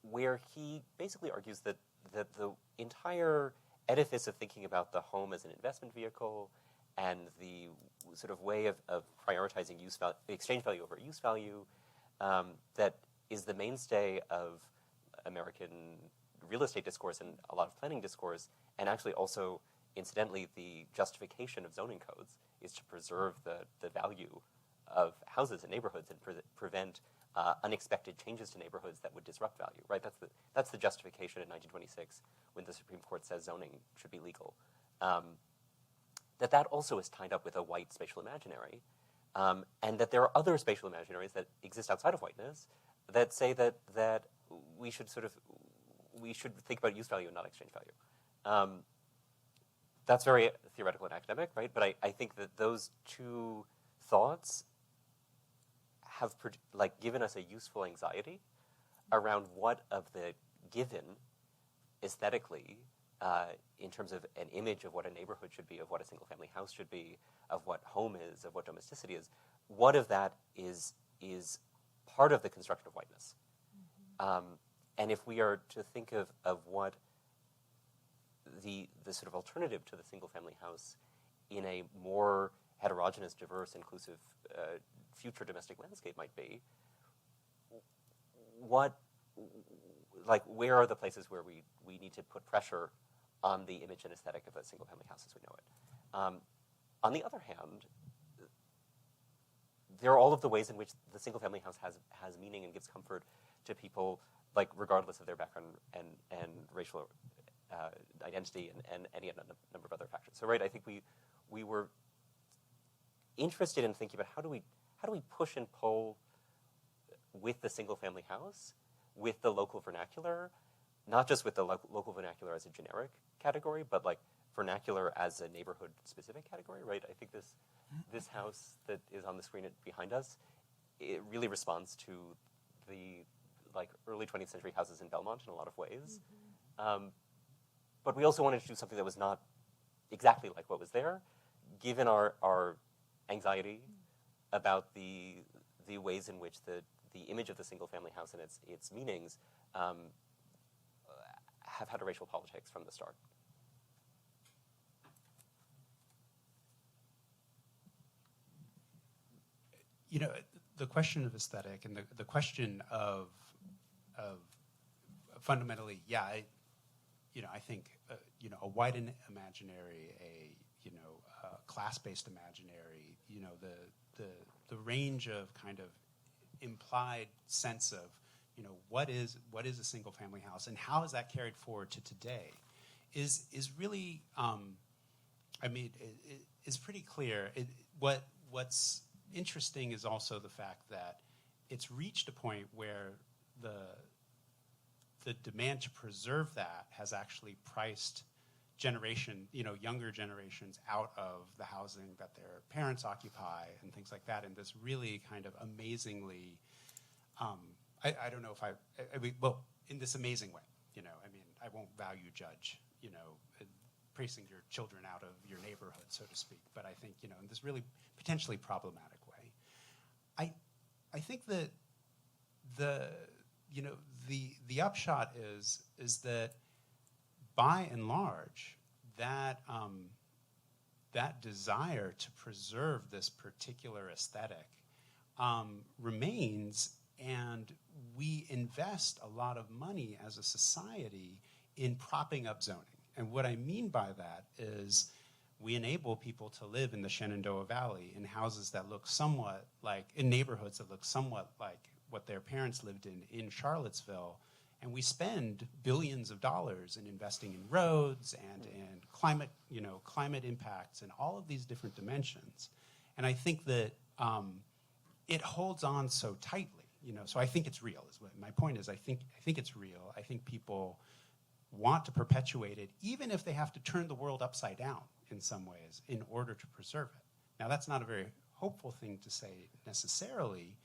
where he basically argues that the entire edifice of thinking about the home as an investment vehicle and the sort of way of prioritizing exchange value over use value that is the mainstay of American real estate discourse and a lot of planning discourse, and actually also, incidentally, the justification of zoning codes is to preserve the value of houses and neighborhoods and prevent unexpected changes to neighborhoods that would disrupt value, right? That's the justification in 1926 when the Supreme Court says zoning should be legal. That also is tied up with a white spatial imaginary, and that there are other spatial imaginaries that exist outside of whiteness that say that we should think about use value and not exchange value. That's very theoretical and academic, right? But I think that those two thoughts have given us a useful anxiety around what of the given aesthetically, in terms of an image of what a neighborhood should be, of what a single-family house should be, of what home is, of what domesticity is, what of that is part of the construction of whiteness. And if we are to think of what the sort of alternative to the single-family house in a more heterogeneous, diverse, inclusive future domestic landscape might be, where are the places where we need to put pressure on the image and aesthetic of a single-family house as we know it? On the other hand, there are all of the ways in which the single-family house has meaning and gives comfort to people, regardless of their background and racial identity and any number of other factors. So, right, I think we were interested in thinking about how do we push and pull with the single-family house, with the local vernacular, not just with the local vernacular as a generic category, but vernacular as a neighborhood-specific category, right? I think this house that is on the screen behind us, it really responds to the early 20th century houses in Belmont in a lot of ways. But we also wanted to do something that was not exactly like what was there, given our anxiety about the ways in which the image of the single-family house and its meanings have had a racial politics from the start. You know, the question of aesthetic and the question of fundamentally, I think a white imaginary, a class-based imaginary, the range of kind of implied sense of what is a single-family house and how is that carried forward to today is really is pretty clear. What's interesting is also the fact that it's reached a point where the demand to preserve that has actually priced younger generations out of the housing that their parents occupy and things like that in this really kind of amazingly, I don't know if in this amazing way, I won't value judge, pricing your children out of your neighborhood, so to speak, but I think, in this really potentially problematic way. I think that the upshot is that by and large, that desire to preserve this particular aesthetic remains, and we invest a lot of money as a society in propping up zoning. And what I mean by that is we enable people to live in the Shenandoah Valley in houses that look somewhat in neighborhoods that look somewhat like what their parents lived in Charlottesville, and we spend billions of dollars in investing in roads and in climate impacts and all of these different dimensions. And I think that it holds on so tightly So I think it's real. My point is, I think it's real. I think people want to perpetuate it, even if they have to turn the world upside down in some ways in order to preserve it. Now, that's not a very hopeful thing to say necessarily.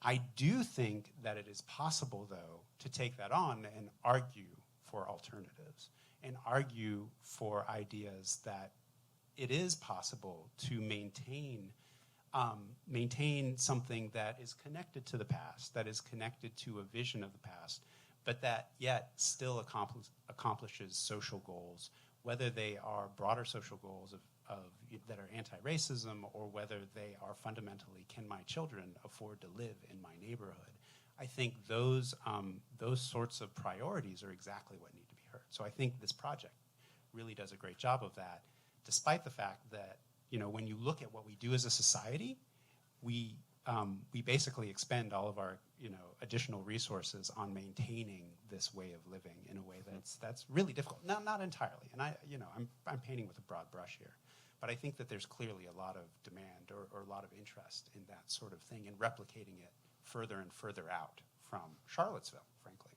I do think that it is possible, though, to take that on and argue for alternatives and argue for ideas that it is possible to maintain something that is connected to the past, that is connected to a vision of the past, but that yet still accomplishes social goals, whether they are broader social goals that are anti-racism, or whether they are fundamentally, can my children afford to live in my neighborhood? I think those sorts of priorities are exactly what need to be heard. So I think this project really does a great job of that, despite the fact that, when you look at what we do as a society, we basically expend all of our additional resources on maintaining this way of living in a way that's really difficult. Not entirely, and I'm painting with a broad brush here, but I think that there's clearly a lot of demand or a lot of interest in that sort of thing and replicating it further and further out from Charlottesville, frankly.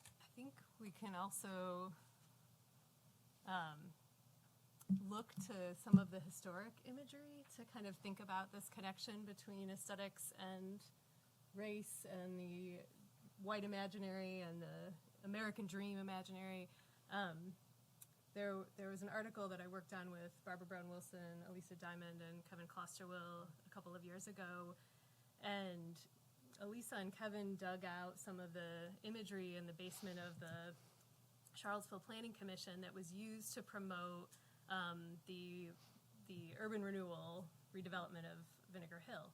I think we can also look to some of the historic imagery to kind of think about this connection between aesthetics and race and the white imaginary and the American dream imaginary. There was an article that I worked on with Barbara Brown Wilson, Elisa Diamond, and Kevin Klosterwill a couple of years ago. And Elisa and Kevin dug out some of the imagery in the basement of the Charlottesville Planning Commission that was used to promote the urban renewal redevelopment of Vinegar Hill.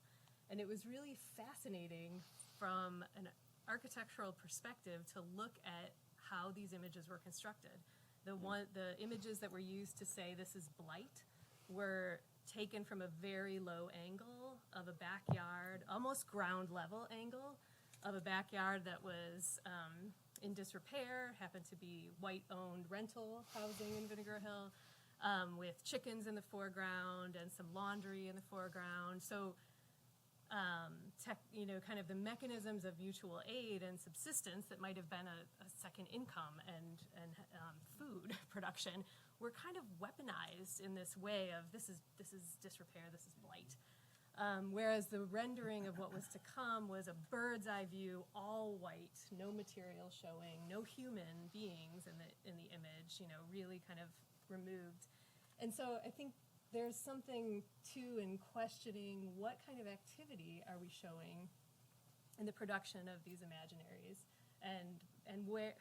And it was really fascinating from an architectural perspective to look at how these images were constructed. The images that were used to say this is blight were taken from a very low angle of a backyard, almost ground level angle of a backyard that was in disrepair, happened to be white-owned rental housing in Vinegar Hill, with chickens in the foreground and some laundry in the foreground. So, kind of the mechanisms of mutual aid and subsistence that might have been a second income and food production were kind of weaponized in this way of this is disrepair, this is blight. Whereas the rendering of what was to come was a bird's eye view, all white, no material showing, no human beings in the image, really kind of removed. And so I think there's something too in questioning what kind of activity are we showing in the production of these imaginaries, and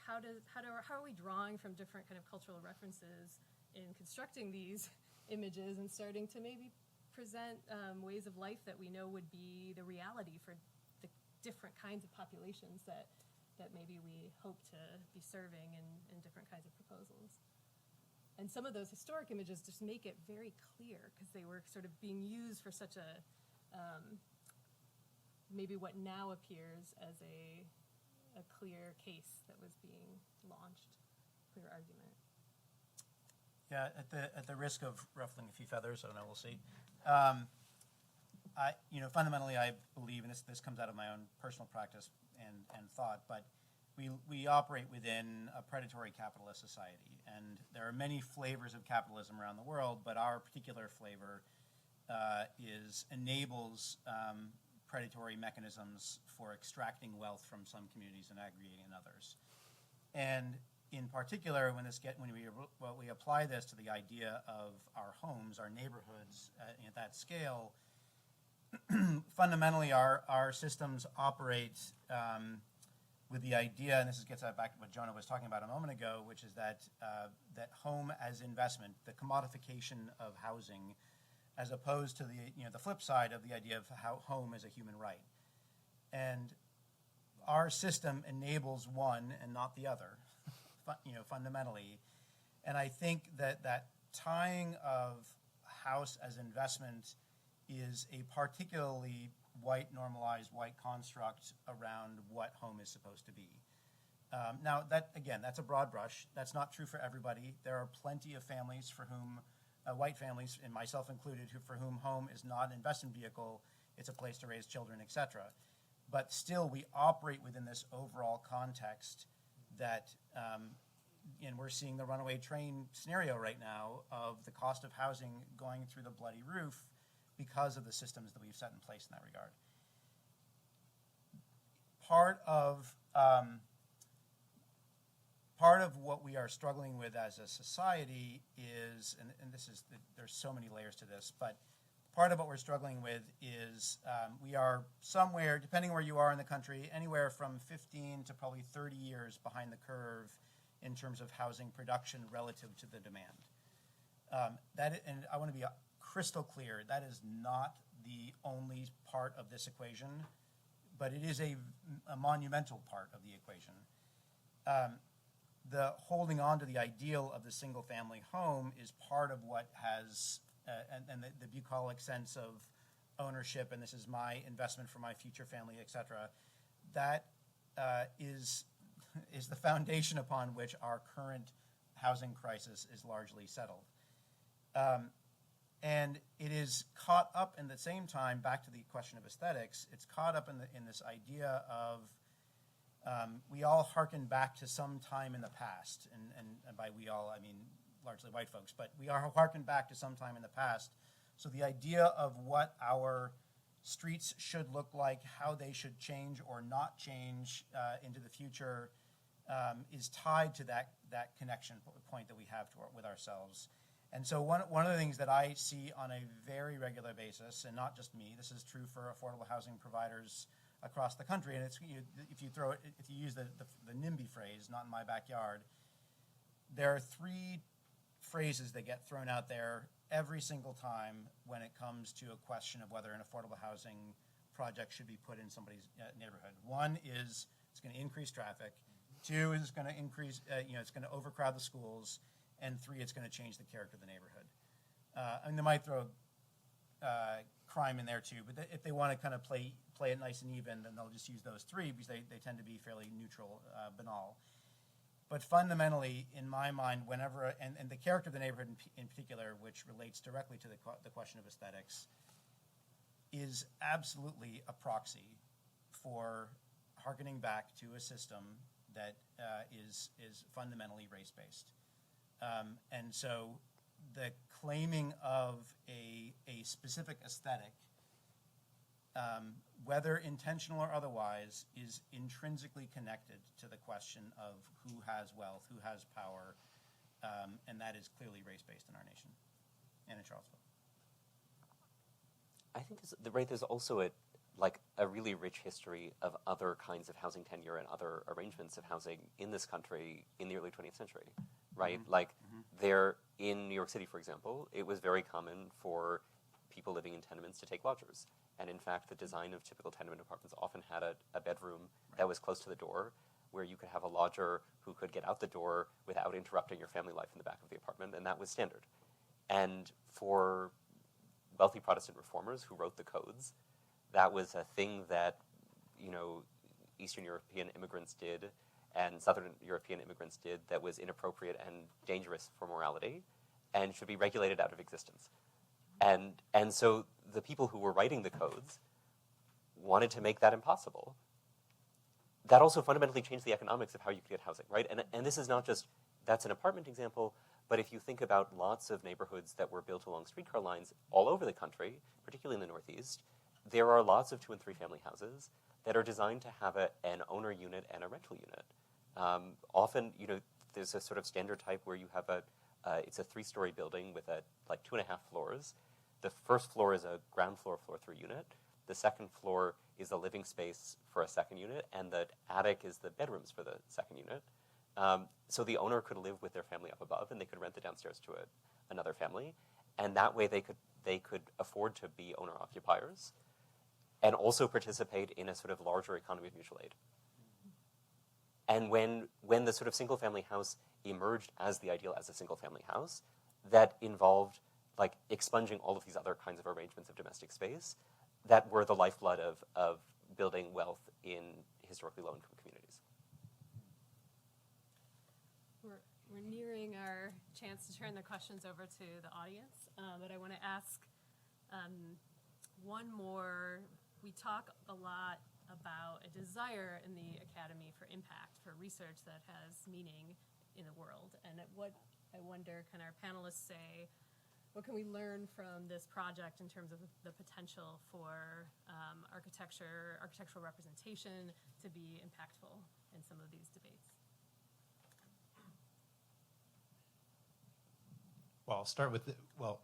how are we drawing from different kind of cultural references in constructing these images and starting to maybe present ways of life that we know would be the reality for the different kinds of populations that maybe we hope to be serving in different kinds of proposals. And some of those historic images just make it very clear because they were sort of being used for such a, maybe what now appears as a clear case that was being launched, clear argument. Yeah, at the risk of ruffling a few feathers, I don't know, we'll see. Fundamentally, I believe, and this comes out of my own personal practice and thought, but we operate within a predatory capitalist society, and there are many flavors of capitalism around the world, but our particular flavor enables predatory mechanisms for extracting wealth from some communities and aggregating in others. And in particular, when we apply this to the idea of our homes, our neighborhoods at that scale, fundamentally our systems operate with the idea, and this gets back to what Jonah was talking about a moment ago, which is that home as investment, the commodification of housing, as opposed to the flip side of the idea of how home is a human right. And our system enables one and not the other, fundamentally. And I think that tying of house as investment is a particularly white, normalized, white construct around what home is supposed to be. Now, that's a broad brush. That's not true for everybody. There are plenty of families for whom, white families, and myself included, for whom home is not an investment vehicle, it's a place to raise children, etc. But still, we operate within this overall context that, and we're seeing the runaway train scenario right now of the cost of housing going through the bloody roof because of the systems that we've set in place in that regard. Part of what we are struggling with as a society is, and this is, there's so many layers to this, but part of what we're struggling with is we are somewhere, depending where you are in the country, anywhere from 15 to probably 30 years behind the curve in terms of housing production relative to the demand. And I want to be crystal clear, that is not the only part of this equation, but it is a monumental part of the equation. The holding on to the ideal of the single-family home is part of what has, and the bucolic sense of ownership, and this is my investment for my future family, et cetera, that is the foundation upon which our current housing crisis is largely settled. And it is caught up in the same time, back to the question of aesthetics, it's caught up in this idea of we all hearken back to some time in the past, and by we all, I mean largely white folks, but we are hearken back to some time in the past. So the idea of what our streets should look like, how they should change or not change into the future is tied to that connection point that we have with ourselves. And so one of the things that I see on a very regular basis, and not just me, this is true for affordable housing providers across the country, and it's, if you use the NIMBY phrase, not in my backyard, there are three phrases that get thrown out there every single time when it comes to a question of whether an affordable housing project should be put in somebody's neighborhood. One is it's going to increase traffic. Two is it's going to increase, it's going to overcrowd the schools. And three, it's going to change the character of the neighborhood. And they might throw crime in there too, but if they want to kind of play it nice and even, then they'll just use those three because they tend to be fairly neutral, banal. But fundamentally, in my mind, whenever, and the character of the neighborhood in particular, which relates directly to the question of aesthetics, is absolutely a proxy for hearkening back to a system that is fundamentally race-based. And so the claiming of a specific aesthetic, whether intentional or otherwise, is intrinsically connected to the question of who has wealth, who has power, and that is clearly race-based in our nation and in Charlottesville. I think there's also a really rich history of other kinds of housing tenure and other arrangements of housing in this country in the early 20th century. Right? Mm-hmm. There, in New York City, for example, it was very common for people living in tenements to take lodgers. And in fact, the design of typical tenement apartments often had a bedroom that was close to the door where you could have a lodger who could get out the door without interrupting your family life in the back of the apartment, and that was standard. And for wealthy Protestant reformers who wrote the codes, that was a thing that, Eastern European immigrants did and Southern European immigrants did that was inappropriate and dangerous for morality and should be regulated out of existence. And so the people who were writing the codes wanted to make that impossible. That also fundamentally changed the economics of how you could get housing, right? And this is not just, that's an apartment example, but if you think about lots of neighborhoods that were built along streetcar lines all over the country, particularly in the Northeast, there are lots of 2- and 3-family houses that are designed to have an owner unit and a rental unit. Often, there's a sort of standard type where you have it's a 3-story building with 2.5 floors. The first floor is a ground floor 3 unit. The second floor is a living space for a second unit, and the attic is the bedrooms for the second unit. So the owner could live with their family up above, and they could rent the downstairs to another family, and that way they could afford to be owner occupiers, and also participate in a sort of larger economy of mutual aid. And when the sort of single-family house emerged as the ideal as a single-family house, that involved expunging all of these other kinds of arrangements of domestic space that were the lifeblood of building wealth in historically low-income communities. We're nearing our chance to turn the questions over to the audience, but I want to ask one more, we talk a lot about a desire in the academy for impact, for research that has meaning in the world. And what I wonder, can our panelists say, what can we learn from this project in terms of the potential for architectural representation to be impactful in some of these debates? Well, I'll start with,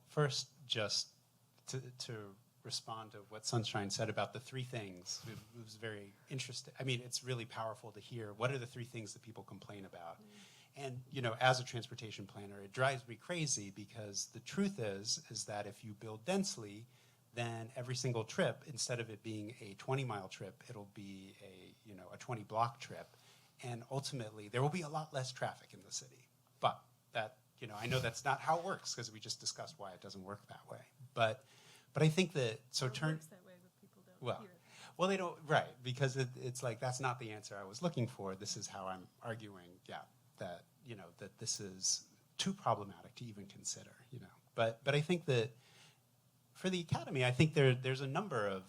first, just to respond to what Sunshine said about the three things. It was very interesting. I mean, it's really powerful to hear what are the three things that people complain about. And, as a transportation planner, it drives me crazy because the truth is that if you build densely, then every single trip, instead of it being a 20-mile trip, it'll be a 20-block trip. And ultimately, there will be a lot less traffic in the city. But that, I know that's not how it works because we just discussed why it doesn't work that way. But I think that, It works that way, but people don't hear it. Well, they don't, right, because it's like, that's not the answer I was looking for. This is how I'm arguing, that, that this is too problematic to even consider, But I think that for the academy, I think there's a number of,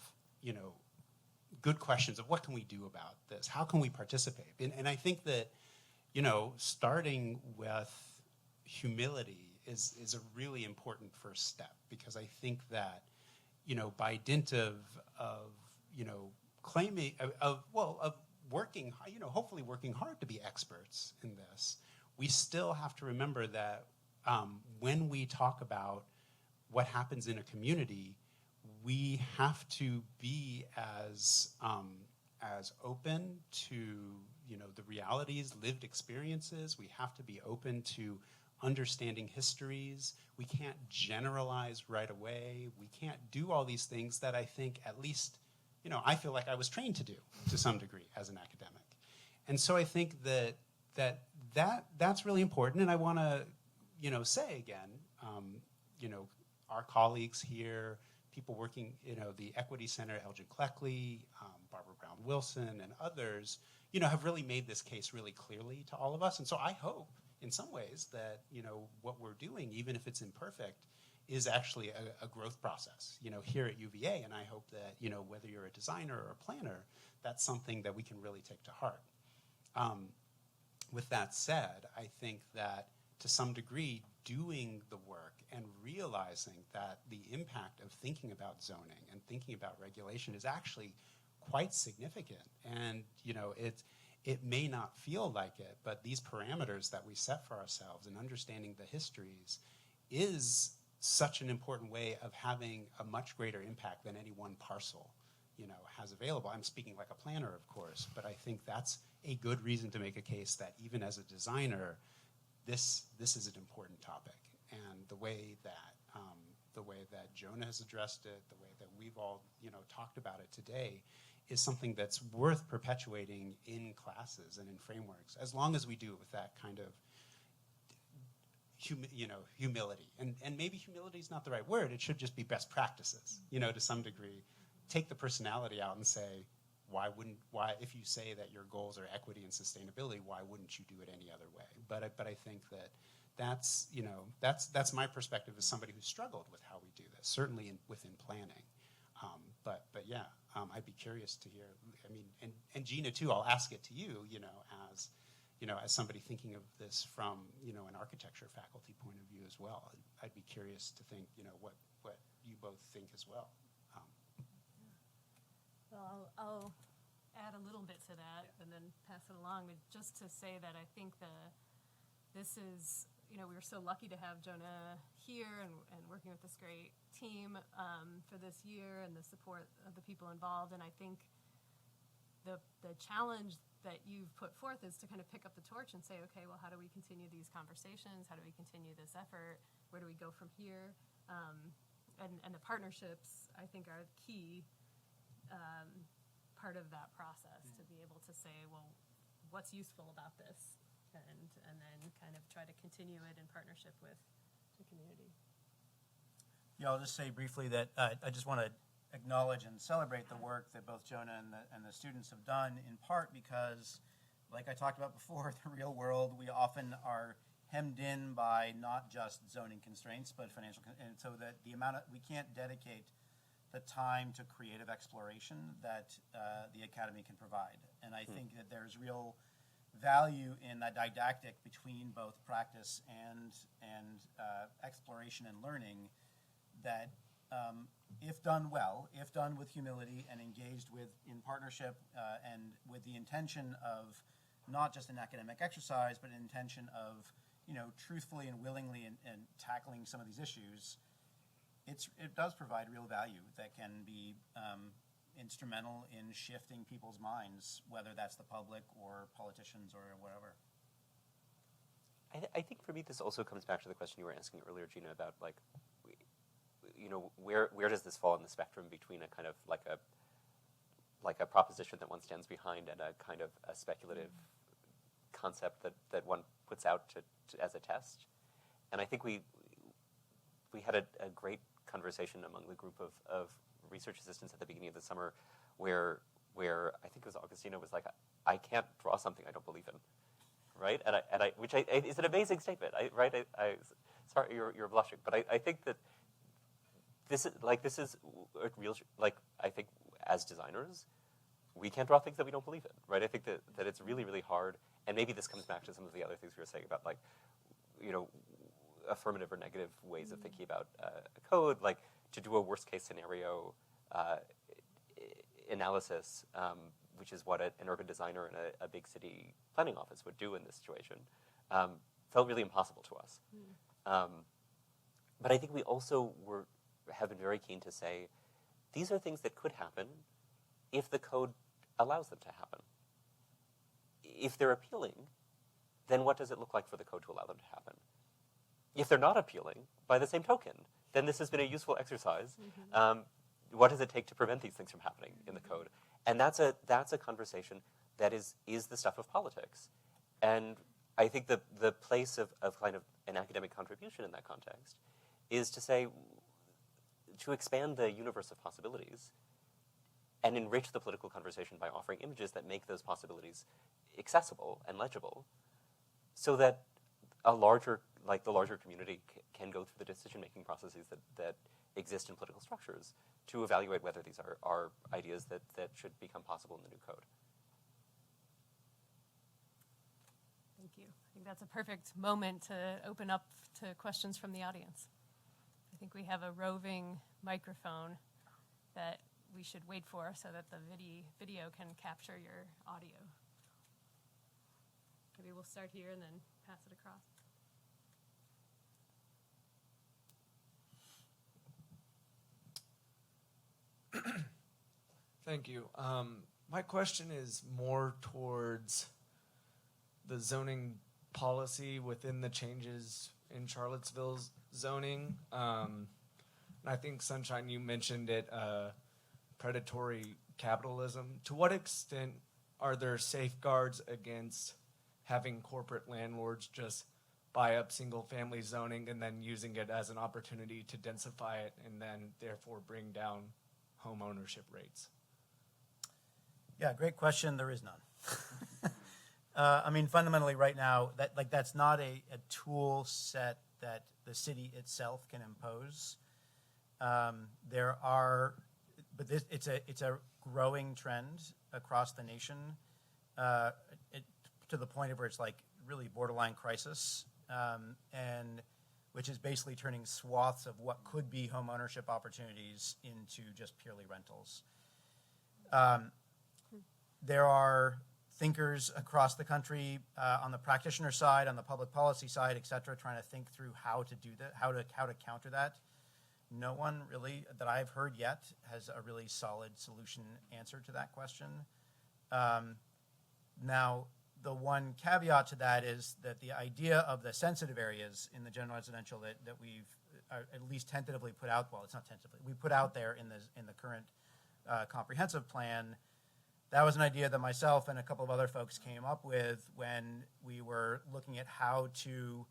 good questions of what can we do about this? How can we participate? And I think that, starting with humility is a really important first step, because I think that, by dint of claiming, of working, hopefully working hard to be experts in this, we still have to remember that when we talk about what happens in a community, we have to be as open to the realities, lived experiences. We have to be open to understanding histories. We can't generalize right away. We can't do all these things that I think, at least, I feel like I was trained to do to some degree as an academic. And so I think that's really important. And I want to, say again, our colleagues here, people working, the Equity Center, Elgin Cleckley, Barbara Brown Wilson, and others, have really made this case really clearly to all of us. And so I hope, in some ways, that what we're doing, even if it's imperfect, is actually a growth process, here at UVA. And I hope that, whether you're a designer or a planner, that's something that we can really take to heart. With that said, I think that to some degree, doing the work and realizing that the impact of thinking about zoning and thinking about regulation is actually quite significant. And, it may not feel like it, but these parameters that we set for ourselves and understanding the histories is such an important way of having a much greater impact than any one parcel, has available. I'm speaking like a planner, of course, but I think that's a good reason to make a case that even as a designer, this is an important topic. And the way that Jonah has addressed it, the way that we've all, talked about it today, is something that's worth perpetuating in classes and in frameworks, as long as we do it with that kind of humility. And maybe humility is not the right word. It should just be best practices, to some degree. Take the personality out and say, why, if you say that your goals are equity and sustainability, why wouldn't you do it any other way? But I think that's my perspective as somebody who struggled with how we do this, certainly within planning. But yeah, I'd be curious to hear. I mean, and Gina too. I'll ask it to you. As somebody thinking of this from an architecture faculty point of view as well. I'd be curious to think what you both think as well. Well, I'll add a little bit to that and then pass it along. Just to say that I think this is, we were so lucky to have Jonah here and working with this great team for this year and the support of the people involved. And I think the challenge that you've put forth is to kind of pick up the torch and say, okay, well, how do we continue these conversations? How do we continue this effort? Where do we go from here? And the partnerships, I think, are key part of that process, to be able to say, well, what's useful about this, and then kind of try to continue it in partnership with the community. Yeah, I'll just say briefly that I just want to acknowledge and celebrate the work that both Jonah and the students have done, in part because, like I talked about before, the real world, we often are hemmed in by not just zoning constraints, but financial, and so that the amount of, we can't dedicate the time to creative exploration that the academy can provide. And I think that there's real value in that didactic between both practice and exploration and learning that if done well, if done with humility and engaged with in partnership and with the intention of not just an academic exercise, but an intention of, truthfully and willingly and tackling some of these issues, it does provide real value that can be instrumental in shifting people's minds, whether that's the public or politicians or whatever. I think for me, this also comes back to the question you were asking earlier, Gina, about where does this fall in the spectrum between a kind of like a proposition that one stands behind and a kind of a speculative concept that one puts out as a test. And I think we had a great conversation among the group of research assistants at the beginning of the summer where I think it was Augustina was like, I can't draw something I don't believe in, right? And I which is an amazing statement, right? Sorry, you're blushing, but I think that this is a real, I think as designers, we can't draw things that we don't believe in, right? I think that it's really, really hard, and maybe this comes back to some of the other things we were saying about affirmative or negative ways of thinking about a code, like to do a worst case scenario analysis, which is what an urban designer in a big city planning office would do in this situation, felt really impossible to us. But I think we also have been very keen to say, these are things that could happen if the code allows them to happen. If they're appealing, then what does it look like for the code to allow them to happen? If they're not appealing, by the same token, then this has been a useful exercise. What does it take to prevent these things from happening in the code? And that's a conversation that is the stuff of politics. And I think the place of kind of an academic contribution in that context is to say, to expand the universe of possibilities and enrich the political conversation by offering images that make those possibilities accessible and legible, so that the larger community can go through the decision-making processes that exist in political structures to evaluate whether these are ideas that should become possible in the new code. Thank you. I think that's a perfect moment to open up to questions from the audience. I think we have a roving microphone that we should wait for so that the video can capture your audio. Maybe we'll start here and then pass it across. Thank you. My question is more towards the zoning policy within the changes in Charlottesville's zoning. And I think, Sunshine, you mentioned it, predatory capitalism. To what extent are there safeguards against having corporate landlords just buy up single-family zoning and then using it as an opportunity to densify it and then therefore bring down home ownership rates? Yeah, great question. There is none. I mean, fundamentally, right now, that's not a tool set that the city itself can impose. It's a growing trend across the nation, to the point of where it's like really borderline crisis, and which is basically turning swaths of what could be home ownership opportunities into just purely rentals. There are thinkers across the country on the practitioner side, on the public policy side, et cetera, trying to think through how to do that, how to counter that. No one really that I've heard yet has a really solid solution answer to that question. Now, the one caveat to that is that the idea of the sensitive areas in the general residential that we've at least tentatively put out, well, it's not tentatively, we put out there in the current comprehensive plan. That was an idea that myself and a couple of other folks came up with when we were looking at how to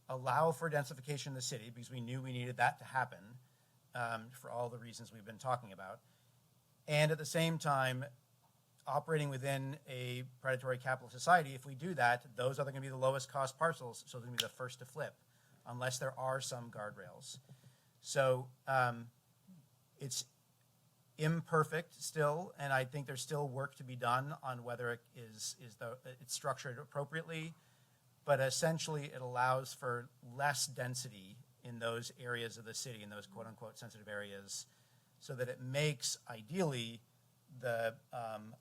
allow for densification in the city, because we knew we needed that to happen for all the reasons we've been talking about. And at the same time, operating within a predatory capitalist society, if we do that, those are going to be the lowest cost parcels, so they're going to be the first to flip, unless there are some guardrails. So it's imperfect still, and I think there's still work to be done on whether it's structured appropriately. But essentially, it allows for less density in those areas of the city, in those quote-unquote sensitive areas, so that it makes, ideally, the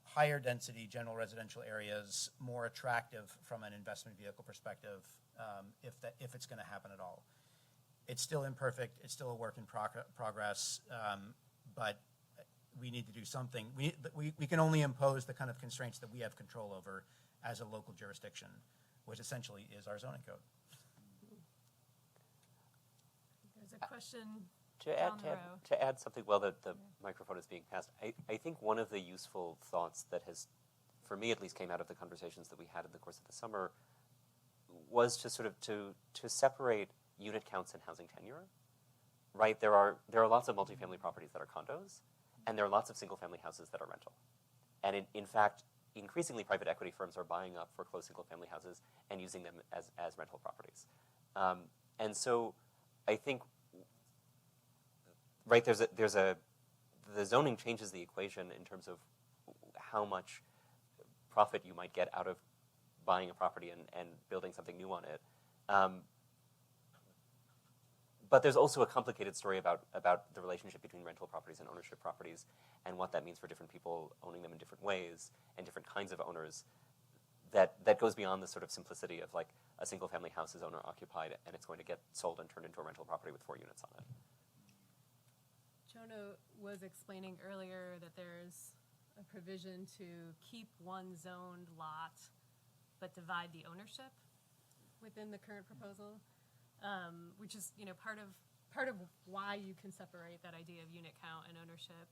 higher density general residential areas more attractive from an investment vehicle perspective, if it's going to happen at all. It's still imperfect. It's still a work in progress, but we need to do something. We can only impose the kind of constraints that we have control over as a local jurisdiction, which essentially is our zoning code. There's a question To down the row. add something while the microphone is being passed, I think one of the useful thoughts that has, for me at least, came out of the conversations that we had in the course of the summer was to sort of to separate unit counts and housing tenure. Right? There are lots of multifamily properties that are condos, and there are lots of single-family houses that are rental. And in fact, increasingly private equity firms are buying up foreclosed single-family houses and using them as rental properties. And so I think, right, the zoning changes the equation in terms of how much profit you might get out of buying a property and building something new on it. But there's also a complicated story about the relationship between rental properties and ownership properties and what that means for different people owning them in different ways and different kinds of owners that goes beyond the sort of simplicity of like a single family house is owner occupied and it's going to get sold and turned into a rental property with 4 units on it. Jonah was explaining earlier that there's a provision to keep one zoned lot but divide the ownership within the current proposal. Which is, part of why you can separate that idea of unit count and ownership.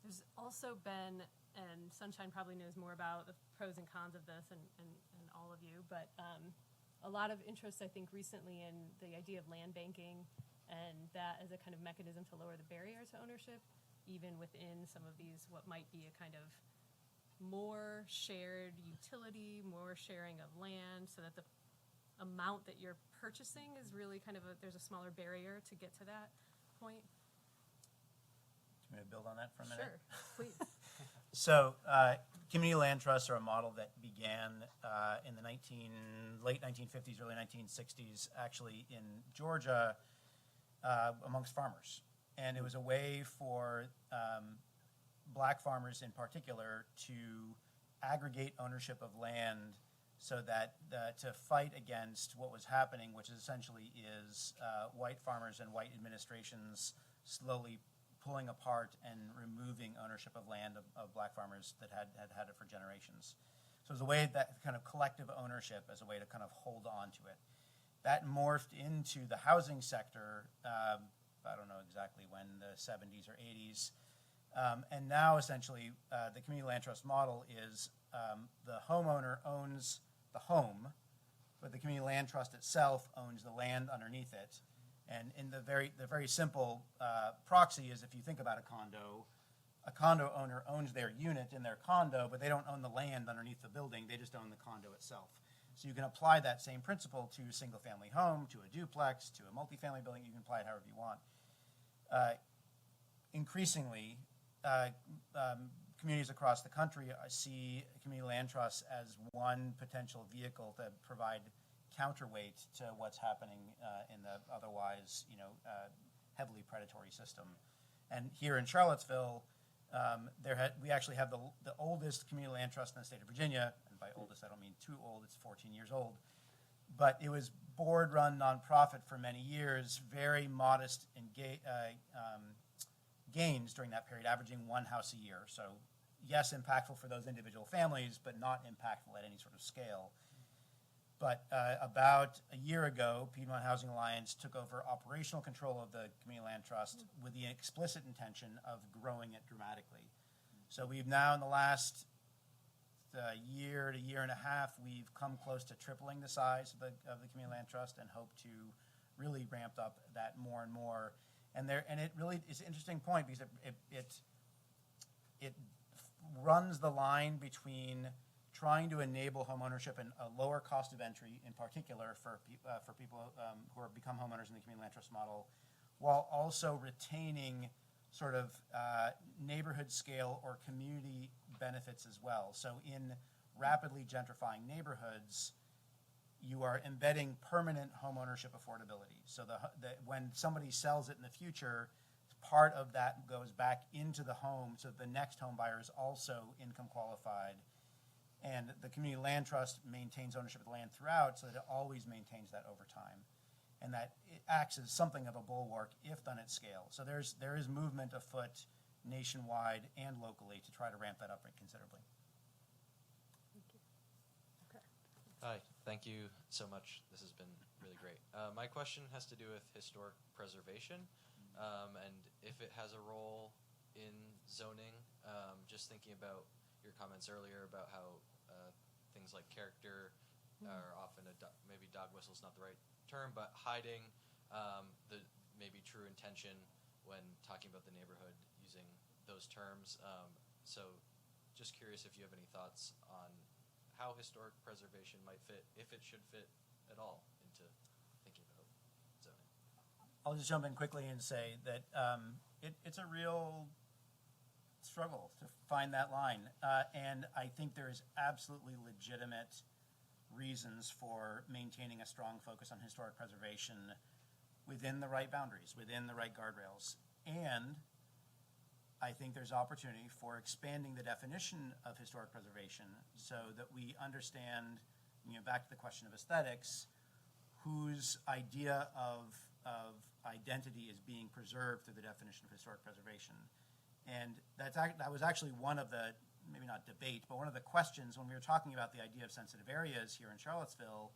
There's also been, and Sunshine probably knows more about the pros and cons of this, and all of you, but a lot of interest, I think, recently in the idea of land banking, and that as a kind of mechanism to lower the barrier to ownership, even within some of these, what might be a kind of more shared utility, more sharing of land, so that the amount that you're purchasing is really kind of there's a smaller barrier to get to that point. Do you want me to build on that for a minute? Sure, please. So, community land trusts are a model that began in the late 1950s, early 1960s, actually in Georgia, amongst farmers. And it was a way for black farmers in particular to aggregate ownership of land so that to fight against what was happening, which essentially is white farmers and white administrations slowly pulling apart and removing ownership of land of black farmers that had it for generations. So it was a way that kind of collective ownership as a way to kind of hold on to it. That morphed into the housing sector, I don't know exactly when, the 70s or 80s. And now essentially the community land trust model is the homeowner owns the home, but the community land trust itself owns the land underneath it. And in the very simple proxy is, if you think about a condo owner owns their unit in their condo, but they don't own the land underneath the building, they just own the condo itself. So you can apply that same principle to a single family home, to a duplex, to a multifamily building. You can apply it however you want. Increasingly, communities across the country see community land trusts as one potential vehicle to provide counterweight to what's happening in the otherwise, heavily predatory system. And here in Charlottesville, we actually have the oldest community land trust in the state of Virginia. And by oldest, I don't mean too old; it's 14 years old. But it was board-run nonprofit for many years, very modest gains during that period, averaging one house a year. So yes, impactful for those individual families, but not impactful at any sort of scale. But about a year ago, Piedmont Housing Alliance took over operational control of the Community Land Trust with the explicit intention of growing it dramatically. So we've now, in the last year to year and a half, we've come close to tripling the size of the Community Land Trust and hope to really ramp up that more and more. And it really is an interesting point because it runs the line between trying to enable homeownership and a lower cost of entry, in particular for people who have become homeowners in the community land trust model, while also retaining sort of neighborhood scale or community benefits as well. So in rapidly gentrifying neighborhoods, you are embedding permanent home ownership affordability. So when somebody sells it in the future, part of that goes back into the home, so the next home buyer is also income qualified. And the community land trust maintains ownership of the land throughout, so that it always maintains that over time. And that it acts as something of a bulwark if done at scale. So there is movement afoot nationwide and locally to try to ramp that up considerably. Hi, thank you so much. This has been really great. My question has to do with historic preservation, and if it has a role in zoning. Just thinking about your comments earlier about how things like character are often maybe dog whistle is not the right term, but hiding the maybe true intention when talking about the neighborhood using those terms. So just curious if you have any thoughts on how historic preservation might fit, if it should fit at all, into thinking about zoning. I'll just jump in quickly and say that it's a real struggle to find that line. And I think there is absolutely legitimate reasons for maintaining a strong focus on historic preservation within the right boundaries, within the right guardrails. And I think there's opportunity for expanding the definition of historic preservation so that we understand, back to the question of aesthetics, whose idea of identity is being preserved through the definition of historic preservation. And that was actually one of the, maybe not debate, but one of the questions when we were talking about the idea of sensitive areas here in Charlottesville.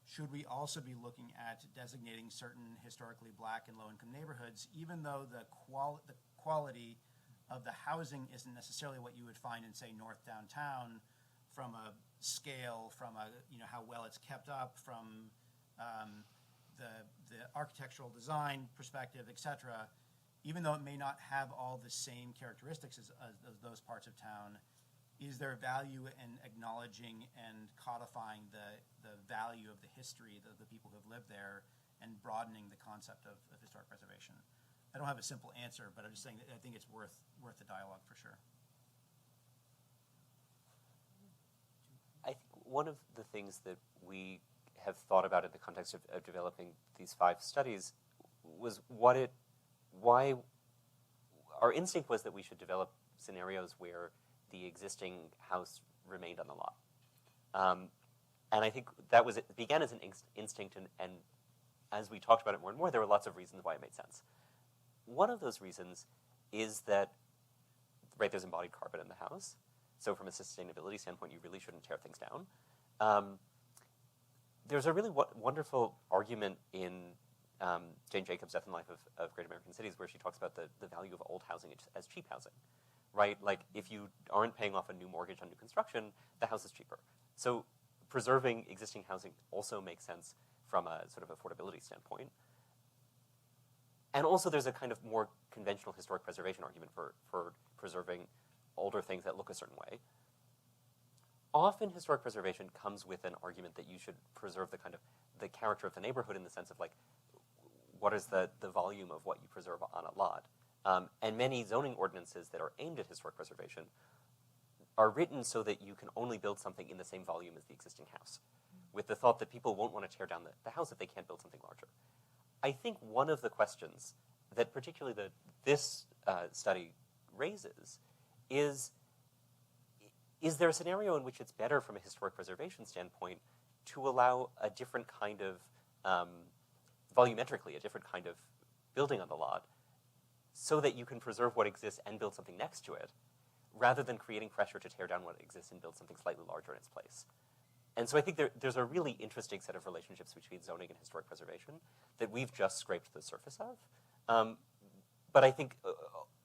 Should we also be looking at designating certain historically black and low-income neighborhoods, even though the quality of the housing isn't necessarily what you would find in, say, North Downtown, from a scale, from a how well it's kept up, from the architectural design perspective, et cetera. Even though it may not have all the same characteristics as those parts of town, is there value in acknowledging and codifying the value of the history of the people who have lived there and broadening the concept of historic preservation? I don't have a simple answer, but I'm just saying that I think it's worth the dialogue for sure. I think one of the things that we have thought about in the context of developing these 5 studies was why our instinct was that we should develop scenarios where the existing house remained on the lot. And I think that began as an instinct, and as we talked about it more and more, there were lots of reasons why it made sense. One of those reasons is that, there's embodied carbon in the house. So from a sustainability standpoint, you really shouldn't tear things down. There's a really wonderful argument in Jane Jacobs' Death and Life of Great American Cities, where she talks about the value of old housing as cheap housing, right? Like, if you aren't paying off a new mortgage on new construction, the house is cheaper. So preserving existing housing also makes sense from a sort of affordability standpoint. And also there's a kind of more conventional historic preservation argument for preserving older things that look a certain way. Often historic preservation comes with an argument that you should preserve the character of the neighborhood, in the sense of, like, what is the volume of what you preserve on a lot. And many zoning ordinances that are aimed at historic preservation are written so that you can only build something in the same volume as the existing house, with the thought that people won't want to tear down the house if they can't build something larger. I think one of the questions that particularly this study raises is there a scenario in which it's better from a historic preservation standpoint to allow a different kind of, volumetrically, a different kind of building on the lot, so that you can preserve what exists and build something next to it, rather than creating pressure to tear down what exists and build something slightly larger in its place? And so I think there's a really interesting set of relationships between zoning and historic preservation that we've just scraped the surface of, but I think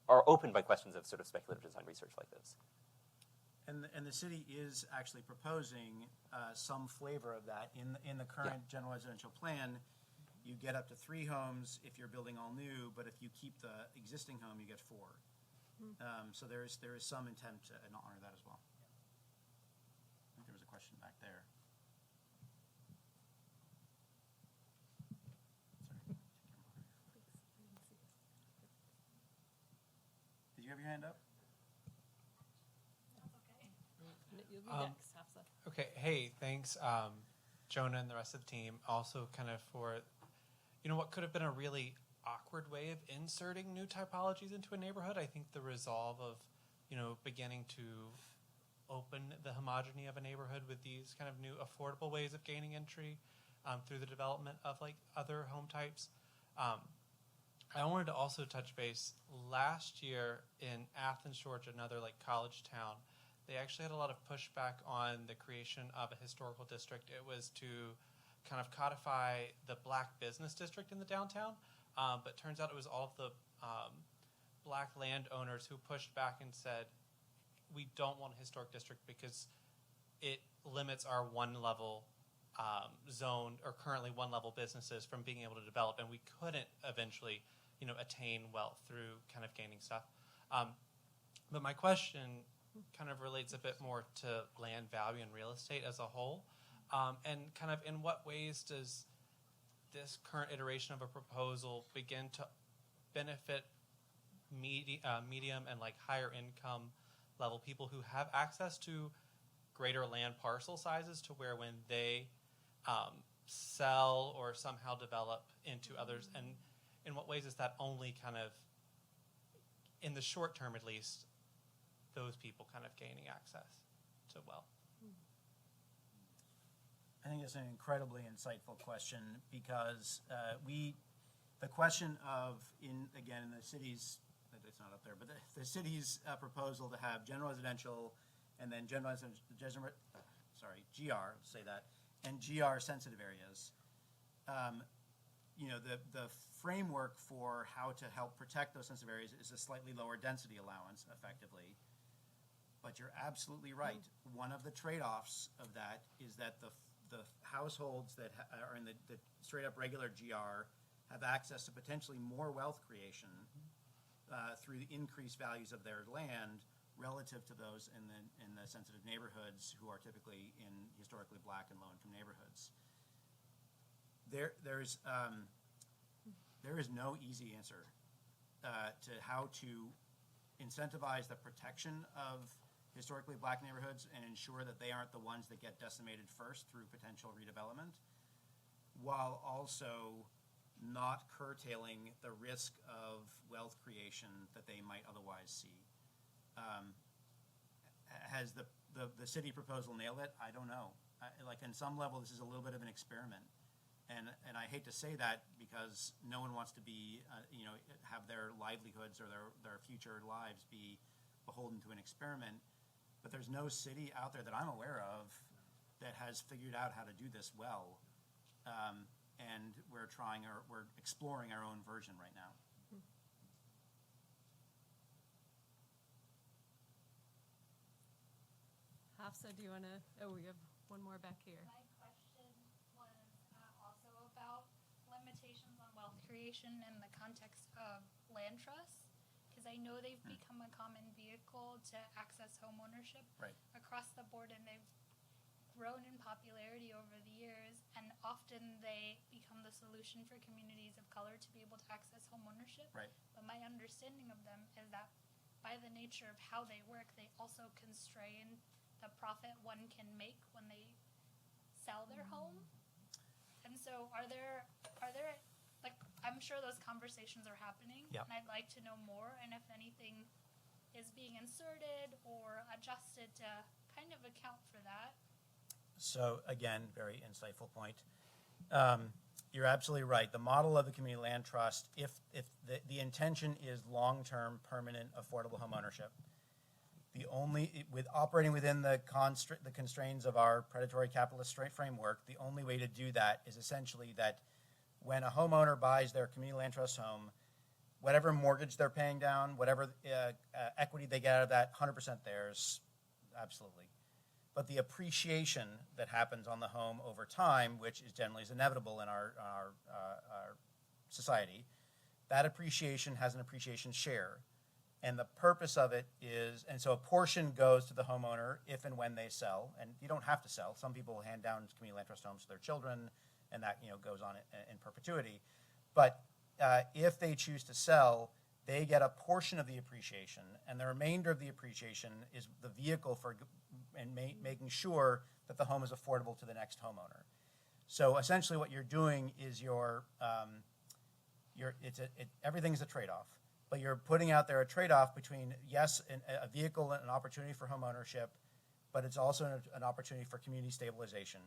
are opened by questions of sort of speculative design research like this. And the city is actually proposing some flavor of that in the current general residential plan. You get up to 3 homes if you're building all new, but if you keep the existing home, you get 4. So there is some intent to honor that as well. I think there was a question back there. Sorry. you have your hand up? You'll be next, Hafsa. Okay, hey, thanks, Jonah and the rest of the team. Also, kind of for, what could have been a really awkward way of inserting new typologies into a neighborhood. I think the resolve of, beginning to open the homogeny of a neighborhood with these kind of new affordable ways of gaining entry through the development of like other home types. I wanted to also touch base. Last year in Athens, Georgia, another like college town, they actually had a lot of pushback on the creation of a historical district. It was to kind of codify the black business district in the downtown, but turns out it was all of the black landowners who pushed back and said, we don't want a historic district because it limits our one-level zone, or currently one-level businesses, from being able to develop, and we couldn't eventually, attain wealth through kind of gaining stuff. But my question kind of relates a bit more to land value and real estate as a whole, and kind of in what ways does this current iteration of a proposal begin to benefit medium and like higher income level people who have access to greater land parcel sizes, to where when they sell or somehow develop into others, and in what ways is that only kind of, in the short term at least, those people kind of gaining access to wealth? I think it's an incredibly insightful question, because the question of, in the city's, it's not up there, but the city's proposal to have general residential and then GR, say that, and GR sensitive areas. The framework for how to help protect those sensitive areas is a slightly lower density allowance, effectively. But you're absolutely right. One of the trade-offs of that is that the households that are in the straight-up regular GR have access to potentially more wealth creation through the increased values of their land relative to those in the sensitive neighborhoods, who are typically in historically black and low-income neighborhoods. There is no easy answer to how to incentivize the protection of historically black neighborhoods and ensure that they aren't the ones that get decimated first through potential redevelopment, while also not curtailing the risk of wealth creation that they might otherwise see. Has the city proposal nailed it? I don't know. On some level, this is a little bit of an experiment. And I hate to say that, because no one wants to be, have their livelihoods or their future lives be beholden to an experiment. But there's no city out there that I'm aware of that has figured out how to do this well. And we're exploring our own version right now. Hafsa, do you want to? Oh, we have one more back here. My question was also about limitations on wealth creation in the context of land trusts, because I know they've become a common vehicle to access home ownership across the board, and they've grown in popularity over the years, and often they become the solution for communities of color to be able to access home ownership. Right. But my understanding of them is that by the nature of how they work, they also constrain the profit one can make when they sell their home. And so are there like, I'm sure those conversations are happening, and I'd like to know more, and if anything is being inserted or adjusted to kind of account for that. So again, very insightful point. You're absolutely right. The model of the community land trust, if the intention is long-term, permanent, affordable home ownership, operating within the constraints of our predatory capitalist framework, the only way to do that is essentially that when a homeowner buys their community land trust home, whatever mortgage they're paying down, whatever equity they get out of that, 100% theirs, absolutely. But the appreciation that happens on the home over time, which is generally inevitable in our society, that appreciation has an appreciation share. And the purpose of it is, and so a portion goes to the homeowner if and when they sell, and you don't have to sell. Some people hand down community land trust homes to their children, and that goes on in perpetuity. But if they choose to sell, they get a portion of the appreciation, and the remainder of the appreciation is the vehicle for making sure that the home is affordable to the next homeowner. So essentially, what you're doing is everything's a trade-off, but you're putting out there a trade-off between yes, a vehicle and an opportunity for home ownership, but it's also an opportunity for community stabilization.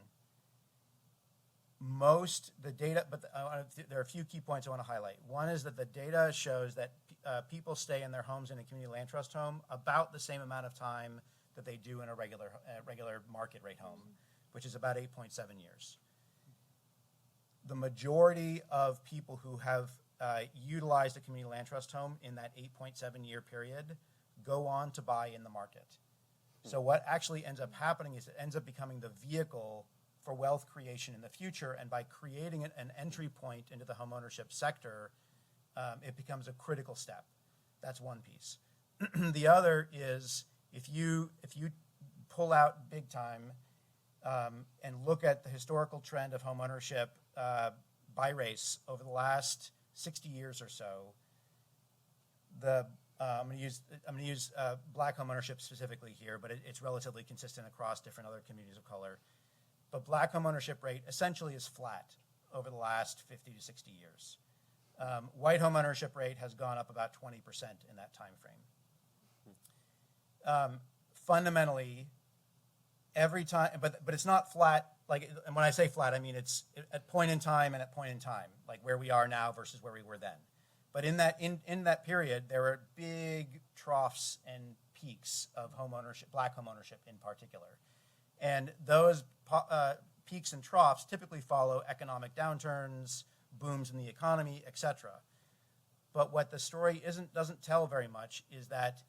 There are a few key points I want to highlight. One is that the data shows that people stay in their homes in a community land trust home about the same amount of time that they do in a regular market rate home, which is about 8.7 years. The majority of people who have utilized a community land trust home in that 8.7 year period go on to buy in the market. So what actually ends up happening is it ends up becoming the vehicle for wealth creation in the future, and by creating an entry point into the homeownership sector, it becomes a critical step. That's one piece. The other is if you pull out big time and look at the historical trend of homeownership by race over the last 60 years or so, I'm going to use black homeownership specifically here, but it's relatively consistent across different other communities of color. But black homeownership rate essentially is flat over the last 50 to 60 years. White homeownership rate has gone up about 20% in that time frame. Fundamentally, every time, but it's not flat. And when I say flat, I mean it's at point in time and at point in time, like where we are now versus where we were then. But in that period, there were big troughs and peaks of homeownership, black homeownership in particular. And those peaks and troughs typically follow economic downturns, booms in the economy, etc. But what the story doesn't tell very much is that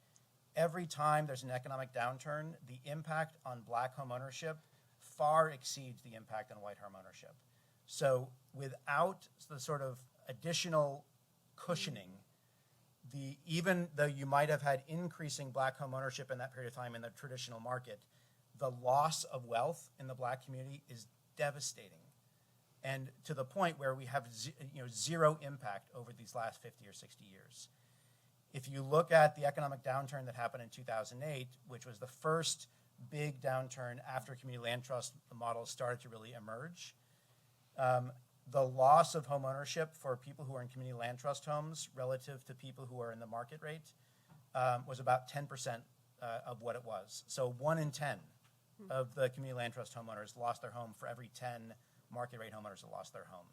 every time there's an economic downturn, the impact on black homeownership far exceeds the impact on white homeownership. So without the sort of additional cushioning, even though you might have had increasing black homeownership in that period of time in the traditional market, the loss of wealth in the black community is devastating, and to the point where we have zero impact over these last 50 or 60 years. If you look at the economic downturn that happened in 2008, which was the first big downturn after community land trust models started to really emerge, the loss of home ownership for people who are in community land trust homes relative to people who are in the market rate was about 10% of what it was. So 1 in 10 of the community land trust homeowners lost their home for every 10 market rate homeowners that lost their home.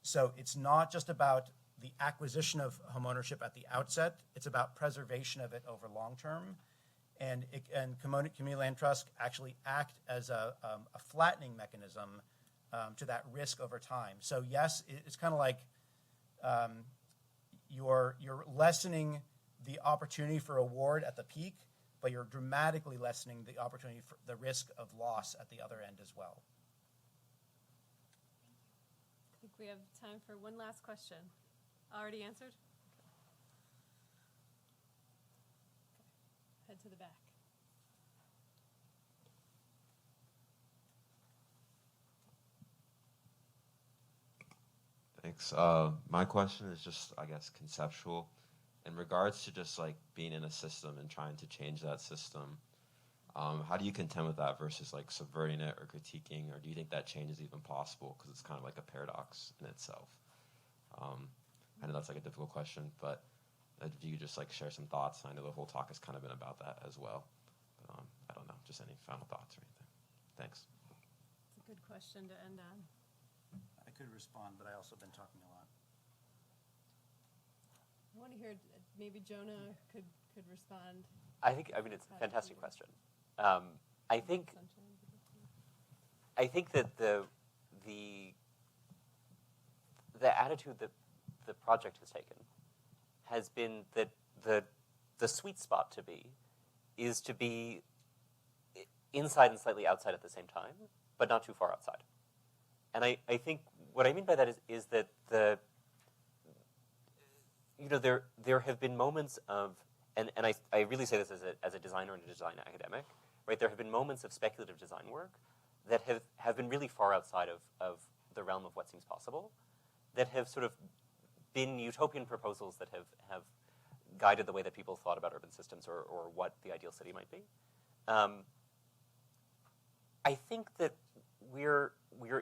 So it's not just about the acquisition of homeownership at the outset, it's about preservation of it over long term. And community land trusts actually act as a flattening mechanism to that risk over time. So yes, it's kind of like you're lessening the opportunity for reward at the peak, but you're dramatically lessening the opportunity for the risk of loss at the other end as well. I think we have time for one last question. Already answered? Okay. Head to the back. Thanks. My question is just, I guess, conceptual. In regards to just like being in a system and trying to change that system, how do you contend with that versus like subverting it or critiquing, or do you think that change is even possible? Because it's kind of like a paradox in itself. I know that's like a difficult question, but if you could just like share some thoughts. I know the whole talk has kind of been about that as well. But, I don't know, just any final thoughts or anything. Thanks. It's a good question to end on. I could respond, but I also been talking a lot. I want to hear, maybe Jonah could respond. I mean, it's a fantastic question. I think that the attitude that the project has taken has been that the sweet spot is to be inside and slightly outside at the same time, but not too far outside. And I think what I mean by that is that there have been moments of, and I really say this as a designer and a design academic, right? There have been moments of speculative design work that have been really far outside of the realm of what seems possible, that have sort of been utopian proposals that have guided the way that people thought about urban systems or what the ideal city might be. I think that we're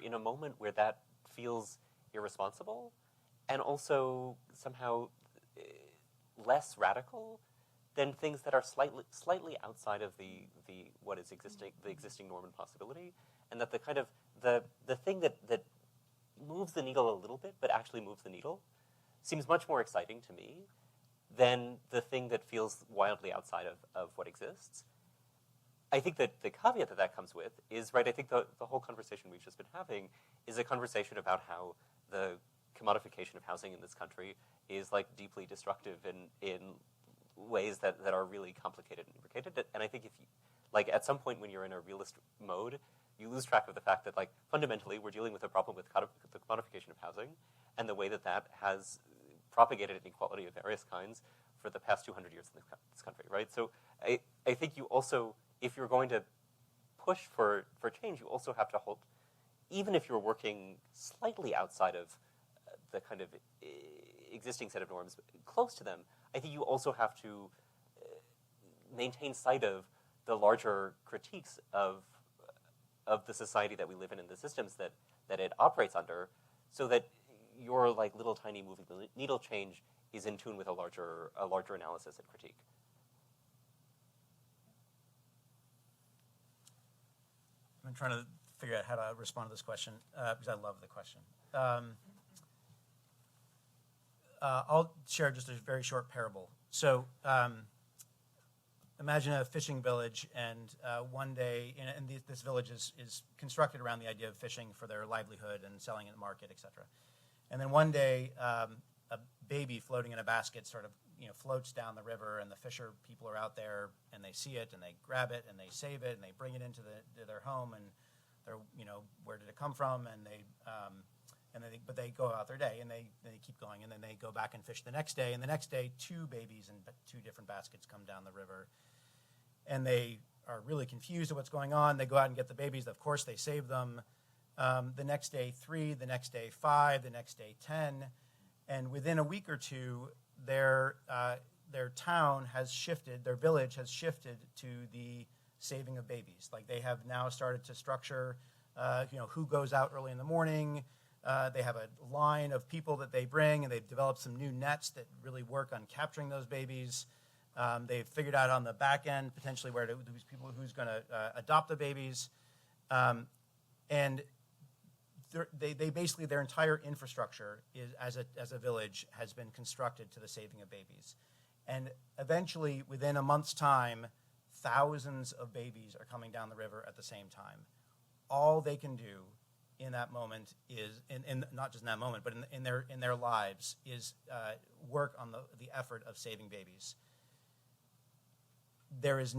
in a moment where that feels irresponsible and also somehow less radical than things that are slightly outside of the existing norm and possibility, and that the kind of the thing that moves the needle a little bit but actually moves the needle seems much more exciting to me than the thing that feels wildly outside of what exists. I think that the caveat that comes with is, right, I think the whole conversation we've just been having is a conversation about how the commodification of housing in this country is like deeply destructive in ways that are really complicated and imbricated. And I think if you, like, at some point when you're in a realist mode, you lose track of the fact that, like, fundamentally we're dealing with a problem with the commodification of housing and the way that has propagated inequality of various kinds for the past 200 years in this country, right? So I think you also, if you're going to push for change, you also have to hold, even if you're working slightly outside of the kind of existing set of norms, close to them, I think you also have to maintain sight of the larger critiques of the society that we live in and the systems that it operates under, so that your like little tiny moving needle change is in tune with a larger analysis and critique. I'm trying to figure out how to respond to this question because I love the question. I'll share just a very short parable. So imagine a fishing village, and one day, and this village is constructed around the idea of fishing for their livelihood and selling in the market, etc. And then one day, a baby floating in a basket sort of floats down the river, and the fisher people are out there, and they see it, and they grab it, and they save it, and they bring it into their home, and they're where did it come from? And but they go about their day, and they keep going, and then they go back and fish the next day, and the next day 2 babies in 2 different baskets come down the river, and they are really confused at what's going on. They go out and get the babies. Of course, they save them. The next day 3, the next day 5, the next day 10, and within a week or two, their town has shifted, their village has shifted to the saving of babies. Like, they have now started to structure, who goes out early in the morning. They have a line of people that they bring, and they've developed some new nets that really work on capturing those babies. They've figured out on the back end potentially where these people who's going to adopt the babies, and they basically, their entire infrastructure is as a village has been constructed to the saving of babies. And eventually, within a month's time, thousands of babies are coming down the river at the same time. All they can do in that moment is, in not just in that moment, but in their lives, is work on the effort of saving babies. There is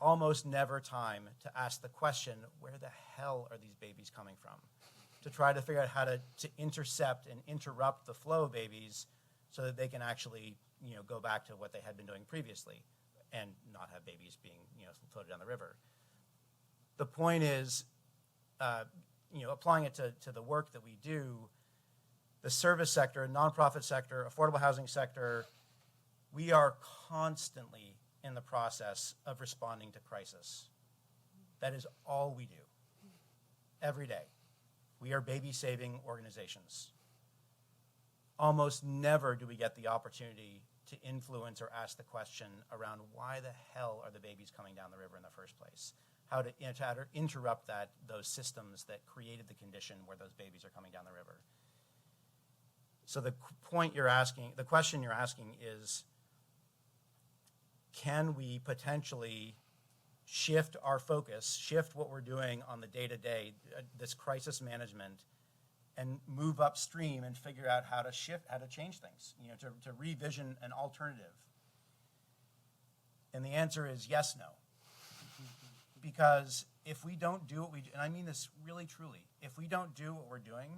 almost never time to ask the question, where the hell are these babies coming from? To try to figure out how to intercept and interrupt the flow of babies so that they can actually go back to what they had been doing previously and not have babies being floated down the river. The point is, applying it to the work that we do, the service sector, nonprofit sector, affordable housing sector, we are constantly in the process of responding to crisis. That is all we do. Every day. We are baby-saving organizations. Almost never do we get the opportunity to influence or ask the question around why the hell are the babies coming down the river in the first place? How to interrupt those systems that created the condition where those babies are coming down the river. So the question you're asking is, can we potentially shift our focus, shift what we're doing on the day-to-day, this crisis management, and move upstream and figure out how to change things, to revision an alternative? And the answer is yes, no. Because if we don't do what we do, and I mean this really truly, if we don't do what we're doing,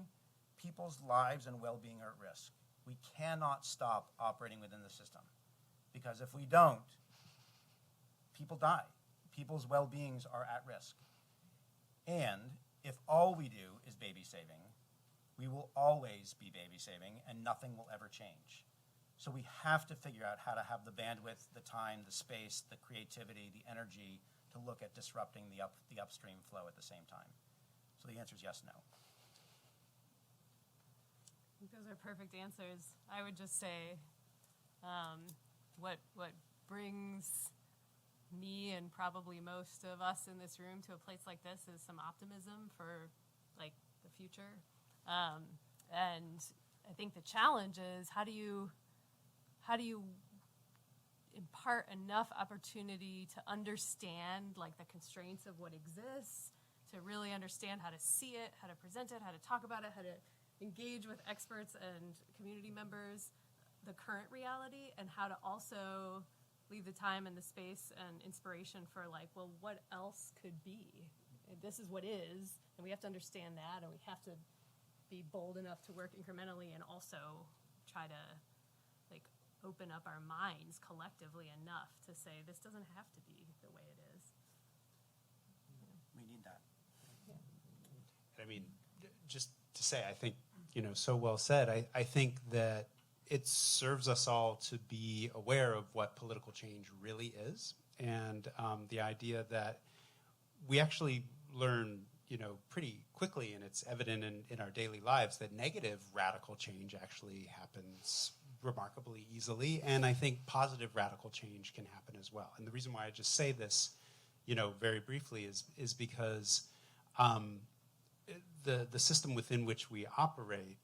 people's lives and well-being are at risk. We cannot stop operating within the system. Because if we don't, people die. People's well-beings are at risk. And if all we do is baby saving, we will always be baby saving and nothing will ever change. So we have to figure out how to have the bandwidth, the time, the space, the creativity, the energy to look at disrupting the upstream flow at the same time. So the answer is yes, no. I think those are perfect answers. I would just say what brings me and probably most of us in this room to a place like this is some optimism for like the future. And I think the challenge is how do you impart enough opportunity to understand like the constraints of what exists, to really understand how to see it, how to present it, how to talk about it, how to engage with experts and community members, the current reality, and how to also leave the time and the space and inspiration for like, well, what else could be? This is what is, and we have to understand that, and we have to be bold enough to work incrementally and also try to like open up our minds collectively enough to say this doesn't have to be the way it is. We need that. I mean, just to say, I think, so well said. I think that it serves us all to be aware of what political change really is, and the idea that we actually learn, pretty quickly, and it's evident in our daily lives, that negative radical change actually happens remarkably easily, and I think positive radical change can happen as well. And the reason why I just say this, very briefly is because the system within which we operate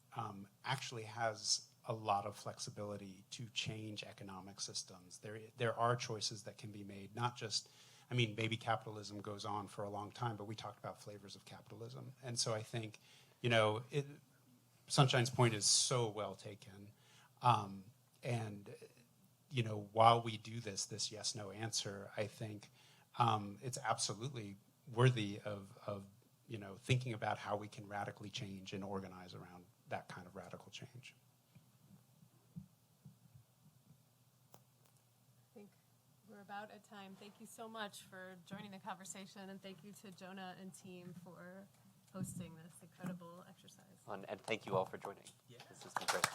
actually has a lot of flexibility to change economic systems. There are choices that can be made, not just, maybe capitalism goes on for a long time, but we talked about flavors of capitalism. And so I think, Sunshine's point is so well taken. And while we do this yes/no answer, I think it's absolutely worthy of thinking about how we can radically change and organize around that kind of radical change. I think we're about at time. Thank you so much for joining the conversation, and thank you to Jonah and team for hosting this incredible exercise. And thank you all for joining. Yeah. This has been great.